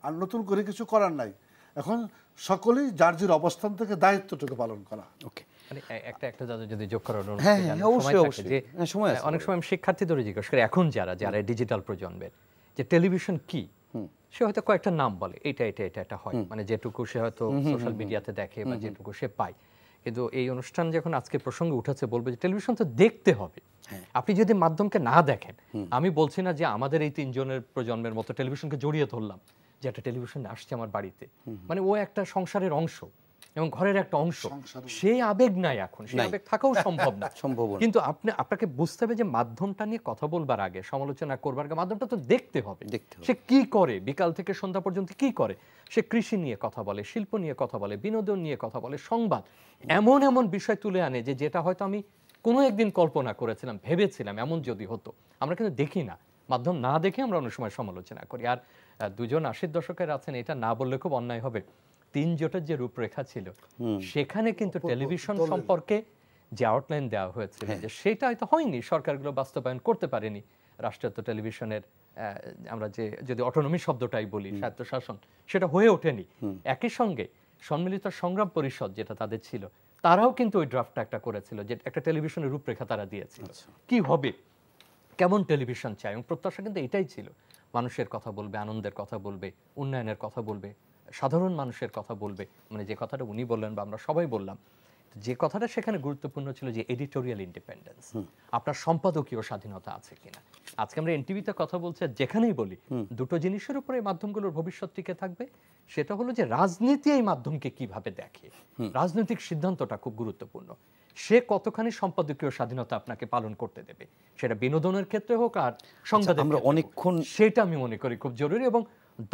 আর নতুন করে কিছু করার নাই, এখন সকলেই যার যার অবস্থান থেকে দায়িত্বটুকু পালন করা। ওকে, মানে একটা যদি যোগ করার অনুরোধ হ্যাঁ, করি, হ্যাঁ, সময় অবশ্যই, থাকে অবশ্যই। যে হ্যাঁ, সময় আছে। অনেক সময় আমি শিক্ষার্থীদের জিজ্ঞেস করি, এখন যারা ডিজিটাল প্রজন্মের, যে টেলিভিশন কি, সে হয়তো কয়েকটা নাম বলে, এটা হয়, মানে যেটুকু সে হয়তো সোশ্যাল মিডিয়াতে দেখে বা যেটুকু সে পায়। কিন্তু এই অনুষ্ঠান যখন আজকে প্রসঙ্গে উঠেছে, বলবে যে টেলিভিশন তো দেখতে হবে। আপনি যদি মাধ্যমকে না দেখেন, আমি বলছি না যে আমাদের এই 3 জনের প্রজন্মের মতো টেলিভিশনকে জড়িয়ে ধরলাম যে একটা টেলিভিশন আসছে আমার বাড়িতে, মানে ও একটা সংসারের অংশ এবং ঘরের একটা অংশ, সেই আবেগ নাই এখন, সেই আবেগ থাকাও সম্ভব না। কিন্তু আপনাকে বুঝতে হবে যে মাধ্যমটা নিয়ে কথা বলবার আগে, সমালোচনা করবার আগে মাধ্যমটা তো দেখতে হবে, সে কি করে, বিকাল থেকে সন্ধ্যা পর্যন্ত কি করে। সে কৃষি নিয়ে কথা বলে, শিল্প নিয়ে কথা বলে, বিনোদন নিয়ে কথা বলে, সংবাদ, এমন এমন বিষয় তুলে আনে যেটা হয়তো আমি কোনো একদিন কল্পনা করেছিলাম, ভেবেছিলাম এমন যদি হতো। আমরা কিন্তু দেখি না, মাধ্যম না দেখে আমরা অনেক সময় সমালোচনা করি। আর 2 জন 80 দশকের আছেন, এটা না বললে খুব অন্যায় হবে, 3 জোটের যে রূপরেখা ছিল, সেখানে কিন্তু টেলিভিশন সম্পর্কে যে আউটলাইন দেওয়া হয়েছিল, যে সেটা হয়তো হয়নি, সরকারগুলো বাস্তবায়ন করতে পারেনি। রাষ্ট্রায়ত্ত টেলিভিশনের আমরা যদি অটোনমি শব্দটাই বলি, স্বায়ত্তশাসন, সেটা হয়ে ওঠেনি। একই সঙ্গে সম্মিলিত সংগ্রাম পরিষদ যেটা তাদের ছিল, তারাও কিন্তু ওই ড্রাফটটা একটা করেছিল, যে একটা টেলিভিশনের রূপরেখা তারা দিয়েছিল, কি হবে, কেমন টেলিভিশন চাই, এবং প্রত্যাশা কিন্তু এটাই ছিল, মানুষের কথা বলবে, আনন্দের কথা বলবে, উন্নয়নের কথা বলবে, সাধারণ মানুষের কথা বলবে, মানে যে কথাটা উনি বললেন বা আমরা সবাই বললাম, যে কথাটা সেখানে গুরুত্বপূর্ণ ছিল যে এডিটোরিয়াল ইন্ডিপেন্ডেন্স, আপনার সম্পাদকীয় স্বাধীনতা আছে কিনা। আজকে আমরা এনটিভিতে কথা বলছি, যেখানেই বলি, দুটো জিনিসের উপরে মাধ্যমগুলোর ভবিষ্যৎ টিকে থাকবে। সেটা হলো যে রাজনীতি এই মাধ্যমকে কিভাবে দেখে, রাজনৈতিক সিদ্ধান্তটা খুব গুরুত্বপূর্ণ। সে কতখানি সম্পাদকীয় স্বাধীনতা আপনাকে পালন করতে দেবে, সেটা বিনোদনের ক্ষেত্রে হোক আর সংবাদে, আমরা অনেকক্ষণ, সেটা আমি মনে করি খুব জরুরি। এবং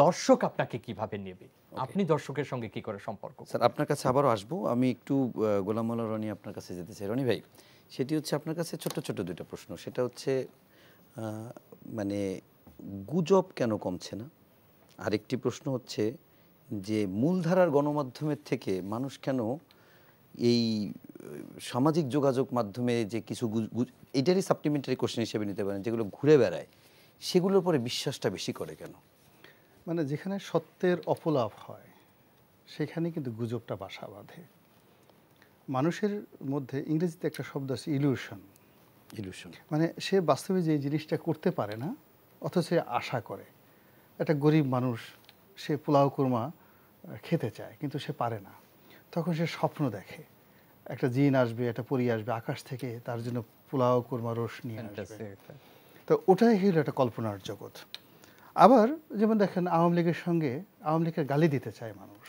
দর্শক আপনাকে কিভাবে নেবে, আপনি দর্শকের সঙ্গে কি করে সম্পর্ক। স্যার, আপনার কাছে আবারও আসবো, আমি একটু গোলাম মাওলা রনি আপনার কাছে যেতে চাই। রনি ভাই, সেটি হচ্ছে আপনার কাছে ছোট ছোট 2টা প্রশ্ন। সেটা হচ্ছে মানে গুজব কেন কমছে না, আরেকটি প্রশ্ন হচ্ছে যে মূলধারার গণমাধ্যমের থেকে মানুষ কেন এই সামাজিক যোগাযোগ মাধ্যমে যে কিছু এটারই সাপ্লিমেন্টারি কোশ্চেন হিসেবে নিতে পারেন, যেগুলো ঘুরে বেড়ায়, সেগুলোর উপরে বিশ্বাসটা বেশি করে কেন? মানে যেখানে সত্যের অপলাপ হয়, সেখানে কিন্তু গুজবটা বাসা বাঁধে। মানুষের মধ্যে ইংরেজিতে একটা শব্দ আছে, ইলিউশন। মানে সে বাস্তবে যে জিনিসটা করতে পারে না, অথচ সে আশা করে। একটা গরিব মানুষ, সে পোলাও কুরমা খেতে চায়, কিন্তু সে পারে না, তখন সে স্বপ্ন দেখে একটা জিন আসবে, একটা পরী আসবে আকাশ থেকে, তার জন্য পোলাও কুরমা রস নিয়ে আসবে। তো ওটাই হলো একটা কল্পনার জগৎ। আবার যেমন দেখেন, আওয়ামী লীগের সঙ্গে, আওয়ামী লীগকে গালি দিতে চায় মানুষ,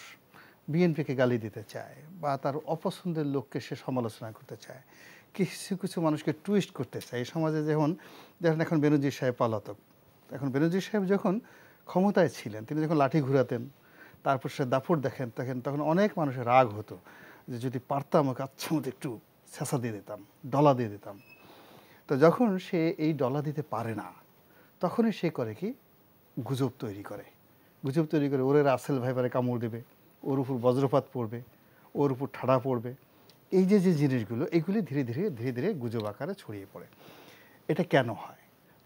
বিএনপিকে গালি দিতে চায়, বা তার অপছন্দের লোককে সে সমালোচনা করতে চায়, কিছু কিছু মানুষকে টুইস্ট করতে চায়। এই সমাজে যেমন দেখেন, এখন বেনজির সাহেব পলাতক, এখন বেনজির সাহেব যখন ক্ষমতায় ছিলেন, তিনি যখন লাঠি ঘুরাতেন, তারপর সে দাপট দেখেন, তখন অনেক মানুষের রাগ হতো যে যদি পারতাম ওকে আচ্ছা মতো একটু ছেঁচা দিয়ে দিতাম, ডলা দিয়ে দিতাম। তো যখন সে এই ডলা দিতে পারে না, তখনই সে করে কি, গুজব তৈরি করে, গুজব তৈরি করে ওরে রাসেল ভাইপারে কামড় দেবে, ওর উপর বজ্রপাত পড়বে, ওর উপর ঠাডা পড়বে। এই যে যে জিনিসগুলো, এগুলি ধীরে ধীরে ধীরে ধীরে গুজব আকারে ছড়িয়ে পড়ে। এটা কেন হয়?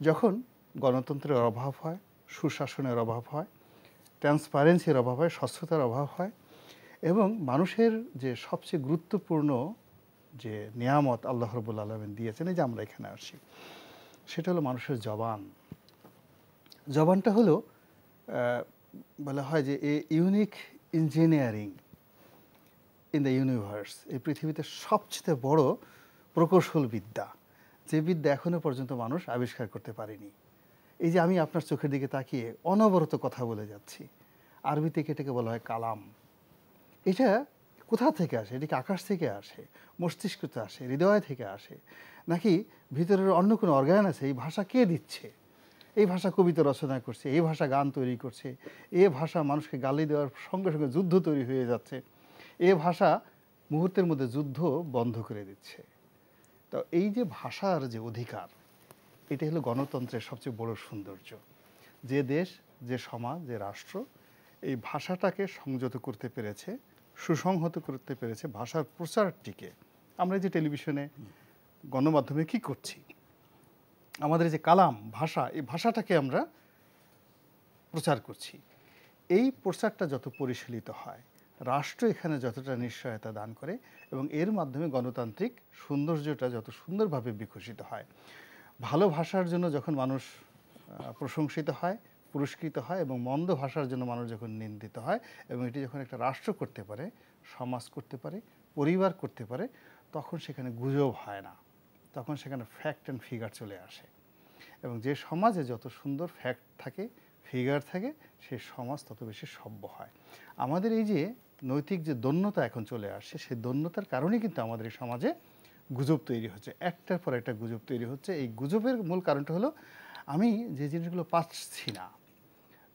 যখন গণতন্ত্রের অভাব হয়, সুশাসনের অভাব হয়, ট্রান্সপারেন্সির অভাব হয়, স্বচ্ছতার অভাব হয়, এবং মানুষের যে সবচেয়ে গুরুত্বপূর্ণ যে নিয়ামত আল্লাহ রাব্বুল আলামিন দিয়েছেন, এই যে আমরা এখানে আসি, সেটা হলো মানুষের জবান। জবানটা হলো বলা হয় যে a unique engineering in the universe. এই পৃথিবীতে সবচেয়ে বড় প্রকৌশল বিদ্যা, যে বিদ্যা এখনো পর্যন্ত মানুষ আবিষ্কার করতে পারেনি। এই যে আমি আপনার চোখের দিকে তাকিয়ে অনবরত কথা বলে যাচ্ছি, আরবিতে এটাকে বলা হয় কালাম। এটা কোথা থেকে আসে? এটা কি আকাশ থেকে আসে, মস্তিষ্ক থেকে আসে, হৃদয় থেকে আসে, নাকি ভিতরের অন্য কোনো অর্গান আছে? এই ভাষা কে দিচ্ছে? এই ভাষা কবিতা রচনা করছে, এই ভাষা গান তৈরি করছে, এই ভাষা মানুষকে গালি দেওয়ার সঙ্গে সঙ্গে যুদ্ধ তৈরি হয়ে যাচ্ছে, এই ভাষা মুহূর্তের মধ্যে যুদ্ধ বন্ধ করে দিচ্ছে। তো এই যে ভাষার যে অধিকার, এটা হলো গণতন্ত্রের সবচেয়ে বড় সৌন্দর্য। যে দেশ, যে সমাজ, যে রাষ্ট্র এই ভাষাটাকে সংযত করতে পেরেছে, সুসংহত করতে পেরেছে, ভাষার প্রচারটিকে, আমরা যে টেলিভিশনে গণমাধ্যমে কি করছি, আমাদের যে কালাম ভাষা, এই ভাষাটাকে আমরা প্রচার করছি। এই প্রচারটা যত পরিশীলিত হয়, রাষ্ট্র এখানে যতটা নিশ্চয়তা দান করে, এবং এর মাধ্যমে গণতান্ত্রিক সৌন্দর্যটা যত সুন্দরভাবে বিকশিত হয়। ভালো ভাষার জন্য যখন মানুষ প্রশংসিত হয়, পুরস্কৃত হয়, এবং মন্দ ভাষার জন্য মানুষ যখন নিন্দিত হয়, এবং এটি যখন একটা রাষ্ট্র করতে পারে, সমাজ করতে পারে, পরিবার করতে পারে, তখন সেখানে গুজব হয় না, তখন সেখানে ফ্যাক্ট অ্যান্ড ফিগার চলে আসে। এবং যে সমাজে যত সুন্দর ফ্যাক্ট থাকে, ফিগার থাকে, সেই সমাজ তত বেশি সভ্য হয়। আমাদের এই যে নৈতিক যে দন্যতা এখন চলে আসছে, সেই দন্যতার কারণেই কিন্তু আমাদের এই সমাজে গুজব তৈরি হচ্ছে, একটার পর একটা গুজব তৈরি হচ্ছে। এই গুজবের মূল কারণটা হলো আমি যে জিনিসগুলো পাচ্ছি না,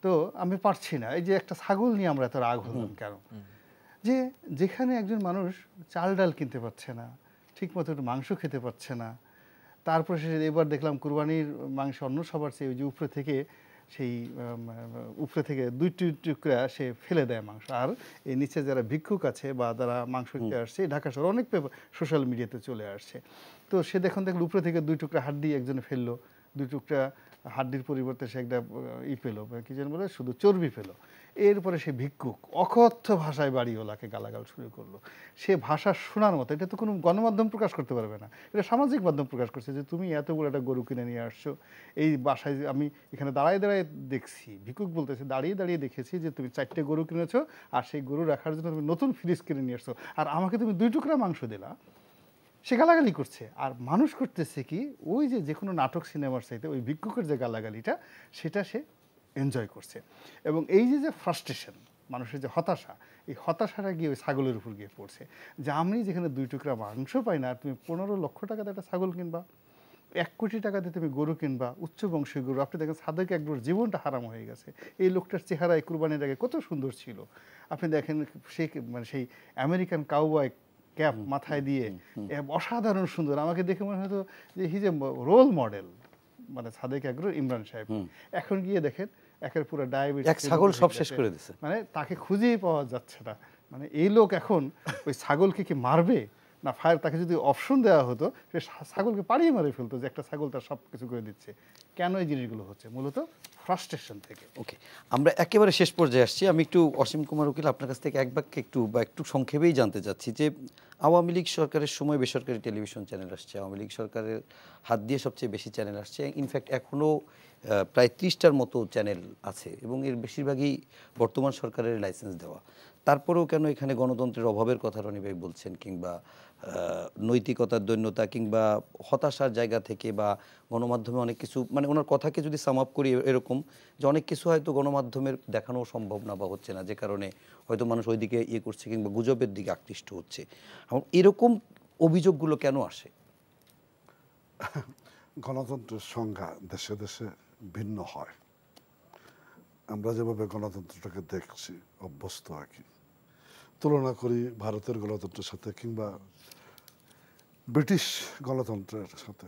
তো আমি পারছি না। এই যে একটা ছাগল নিয়ে আমরা এত রাগ হলাম কেন? যে যেখানে একজন মানুষ চাল ডাল কিনতে পারছে না, ঠিক মতো মাংস খেতে পারছে না, তারপরে সে এবার দেখলাম কুরবানির মাংস অন্য সবার চেয়ে ওই যে উপরে থেকে সেই উপরে থেকে দুই টুকরা সে ফেলে দেয় মাংস, আর এই নিচে যারা ভিক্ষুক আছে বা যারা মাংস খেতে আসছে, ঢাকা শহর অনেক সোশ্যাল মিডিয়াতে চলে আসছে, তো সে দেখলো উপরে থেকে 2 টুকরা হাড্ডি একজনে ফেললো, 2 টুকরা হাড্ডির পরিবর্তে সে একটা পেলো, কি যেন বলে, শুধু চর্বি পেলো। এরপরে সে ভিক্ষুক অকথ্য ভাষায় বাড়িওয়ালাকে গালাগাল শুরু করলো। সে ভাষা শোনার মতো, এটা তো কোনো গণমাধ্যম প্রকাশ করতে পারবে না, এটা সামাজিক মাধ্যম প্রকাশ করছে যে তুমি এত বড় একটা গরু কিনে নিয়ে আসছো, এই বাসায় আমি এখানে দাঁড়ায় দাঁড়ায় দেখছি, ভিক্ষুক বলতেছে দাঁড়িয়ে দাঁড়িয়ে দেখেছি যে তুমি 4টে গরু কিনেছো, আর সেই গরু রাখার জন্য তুমি নতুন ফ্রিজ কিনে নিয়ে আসছো, আর আমাকে তুমি 2 টুকরা মাংস দিলা। সে গালাগালি করছে। আর মানুষ করতেছে কি, ওই যে কোনো নাটক সিনেমার চাইতে ওই ভিক্ষুকের যে গালাগালিটা, সেটা সে এনজয় করছে। এবং এই যে ফ্রাস্ট্রেশন, মানুষের যে হতাশা, এই হতাশাটা গিয়ে ওই ছাগলের উপর গিয়ে পড়ছে, যে আমি যেখানে 2 টুকরা মাংস পাই না, আর তুমি 15 লক্ষ টাকাতে একটা ছাগল কিনবা, 1 কোটি টাকাতে তুমি গরু কিনবা, উচ্চ বংশীয় গরু। আপনি দেখেন সাদেক একবার জীবনটা হারাম হয়ে গেছে। এই লোকটার চেহারা এই কুরবানির আগে কত সুন্দর ছিল। আপনি দেখেন সে মানে সেই আমেরিকান কাউবয় ক্যাপ মাথায় দিয়ে অসাধারণ সুন্দর, আমাকে দেখে মনে হতো যে হি যে রোল মডেল, মানে সাদেক এগ্রো ইমরান সাহেব। এখন গিয়ে দেখেন একের পুরো ডায়াবেটিস, এক ছাগল সব শেষ করে দিচ্ছে, মানে তাকে খুঁজেই পাওয়া যাচ্ছে না। মানে এই লোক এখন ওই ছাগলকে কি মারবে না ফায়ার, তাকে যদি অপশন দেওয়া হতো সে ছাগলকে পাড়িয়ে মারে ফেলতো, যে একটা ছাগল তার সব কিছু করে দিচ্ছে। কেন এই জিনিসগুলো হচ্ছে? মূলত ফ্রাস্ট্রেশন থেকে। ওকে, আমরা একেবারে শেষ পর্যায়ে আসছি। আমি একটু অসীম কুমার উকিল আপনার কাছ থেকে এক বাক্যে একটু সংক্ষেপেই জানতে চাচ্ছি যে আওয়ামী লীগ সরকারের সময় বেসরকারি টেলিভিশন চ্যানেল আসছে, আওয়ামী লীগ সরকারের হাত দিয়ে সবচেয়ে বেশি চ্যানেল আসছে, ইনফ্যাক্ট এখনও প্রায় 30টার মতো চ্যানেল আছে, এবং এর বেশিরভাগই বর্তমান সরকারের লাইসেন্স দেওয়া। তারপরেও কেন এখানে গণতন্ত্রের অভাবের কথা রনি ভাই বলছেন, কিংবা নৈতিকতার দৈন্যতা, কিংবা হতাশার জায়গা থেকে, বা গণমাধ্যমে অনেক কিছু, মানে ওনার কথাকে যদি সাম আপ করি এরকম যে অনেক কিছু হয়তো গণমাধ্যমের দেখানো সম্ভব না বা হচ্ছে না, যে কারণে হয়তো মানুষ ওইদিকে করছে, কিংবা গুজবের দিকে আকৃষ্ট হচ্ছে। এরকম অভিযোগগুলো কেন আসে? গণতন্ত্রের সংজ্ঞা দেশে দেশে ভিন্ন হয়। আমরা যেভাবে গণতন্ত্রটাকে দেখছি, অভ্যস্ত আর কি, তুলনা করি ভারতের গণতন্ত্রের সাথে কিংবা ব্রিটিশ গণতন্ত্রের সাথে।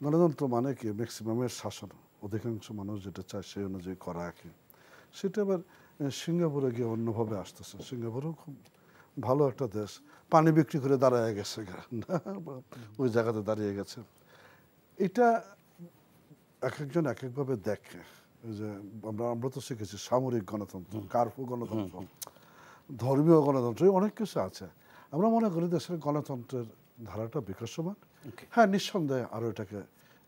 গণতন্ত্র মানে কি ম্যাক্সিমামের শাসন, অধিকাংশ মানুষ যেটা চায় সেই অনুযায়ী করা আর কি। সেটা আবার সিঙ্গাপুরে গিয়ে অন্যভাবে আসতেছে। সিঙ্গাপুরেও খুব ভালো একটা দেশ, পানি বিক্রি করে দাঁড়ায় গেছে, ওই জায়গাতে দাঁড়িয়ে গেছে। এটা এক একজন এক একভাবে দেখে। ওই যে আমরা তো শিখেছি সামরিক গণতন্ত্র, কার্ফু গণতন্ত্র, ধর্মীয় গণতন্ত্র, অনেক কিছু আছে। আমরা মনে করি দেশের গণতন্ত্রের ধারাটা বিকাশমান। হ্যাঁ, নিঃসন্দেহে আরও এটাকে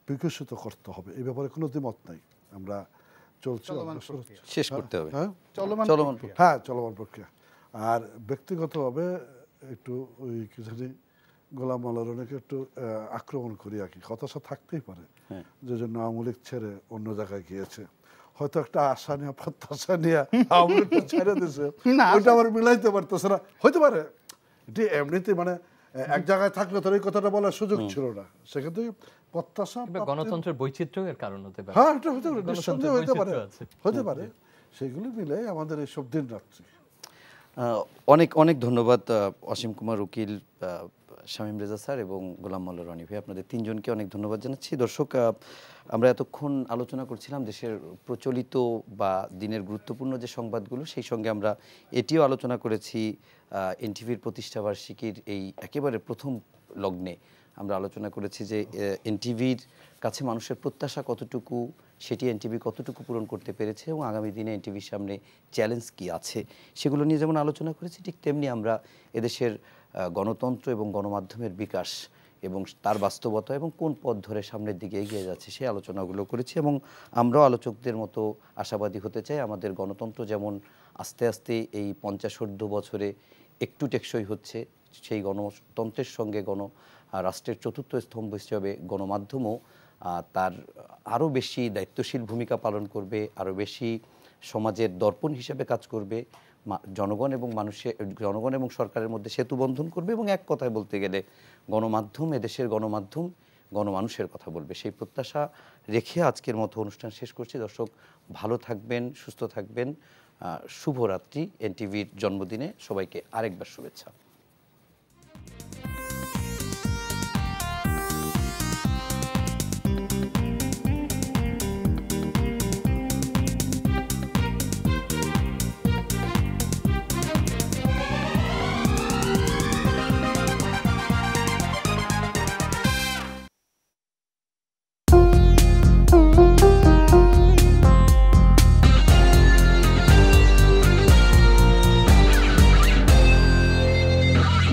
বিকশিত করতে হবে, এই ব্যাপারে কোনো দ্বিমত নাই। আমরা চলছে, শেষ করতে হবে। হ্যাঁ, চলমান হ্যাঁ, চলমান প্রক্রিয়া। আর ব্যক্তিগতভাবে একটু ওই কি জানি গোলাম মাওলার অনেকে একটু আক্রমণ করি আর কি, হতাশা থাকতেই পারে যে জন্য আওয়ামী লীগ ছেড়ে অন্য জায়গায় গিয়েছে, হয়তো একটা আশা নিয়ে প্রত্যাশা নিয়ে আওয়ামী লীগটা ছেড়ে দিয়েছে, ওইটা আবার মিলাইতে পারতেছে না, হইতে পারে। এটি এমনিতে মানে এক জায়গায় থাকলে তোর এই কথাটা বলার সুযোগ ছিল না, সেক্ষেত্রে প্রত্যাশা গণতন্ত্রের বৈচিত্র্যের কারণ হতে পারে। হ্যাঁ, এটা হতে পারে, নিঃসন্দেহে হতে পারে। সেগুলি মিলে আমাদের এই সব দিন রাত্রি। অনেক অনেক ধন্যবাদ অসীম কুমার উকিল, শামীম রেজা স্যার এবং গোলাম মাওলা রনি ভাই, আপনাদের তিনজনকে অনেক ধন্যবাদ জানাচ্ছি। দর্শক, আমরা এতক্ষণ আলোচনা করছিলাম দেশের প্রচলিত বা দিনের গুরুত্বপূর্ণ যে সংবাদগুলো, সেই সঙ্গে আমরা এটিও আলোচনা করেছি এনটিভির প্রতিষ্ঠাবার্ষিকীর এই একেবারে প্রথম লগ্নে আমরা আলোচনা করেছি যে এনটিভির কাছে মানুষের প্রত্যাশা কতটুকু, সেটি এনটিভি কতটুকু পূরণ করতে পেরেছে এবং আগামী দিনে এনটিভির সামনে চ্যালেঞ্জ কি আছে সেগুলো নিয়ে যেমন আলোচনা করেছি, ঠিক তেমনি আমরা এদেশের গণতন্ত্র এবং গণমাধ্যমের বিকাশ এবং তার বাস্তবতা এবং কোন পথ ধরে সামনের দিকে এগিয়ে যাচ্ছে সেই আলোচনাগুলো করেছি। এবং আমরাও আলোচকদের মতো আশাবাদী হতে চাই আমাদের গণতন্ত্র যেমন আস্তে আস্তে এই 50 বছরে একটু টেকসই হচ্ছে, সেই গণতন্ত্রের সঙ্গে রাষ্ট্রের চতুর্থ স্তম্ভ হিসেবে গণমাধ্যমও তার আরও বেশি দায়িত্বশীল ভূমিকা পালন করবে, আরও বেশি সমাজের দর্পণ হিসেবে কাজ করবে, জনগণ এবং সরকারের মধ্যে সেতু বন্ধন করবে এবং এক কথায় বলতে গেলে গণমাধ্যম, এদেশের গণমাধ্যম গণমানুষের কথা বলবে। সেই প্রত্যাশা রেখে আজকের মতো অনুষ্ঠান শেষ করছি। দর্শক, ভালো থাকবেন, সুস্থ থাকবেন। শুভরাত্রি। এনটিভির জন্মদিনে সবাইকে আরেকবার শুভেচ্ছা।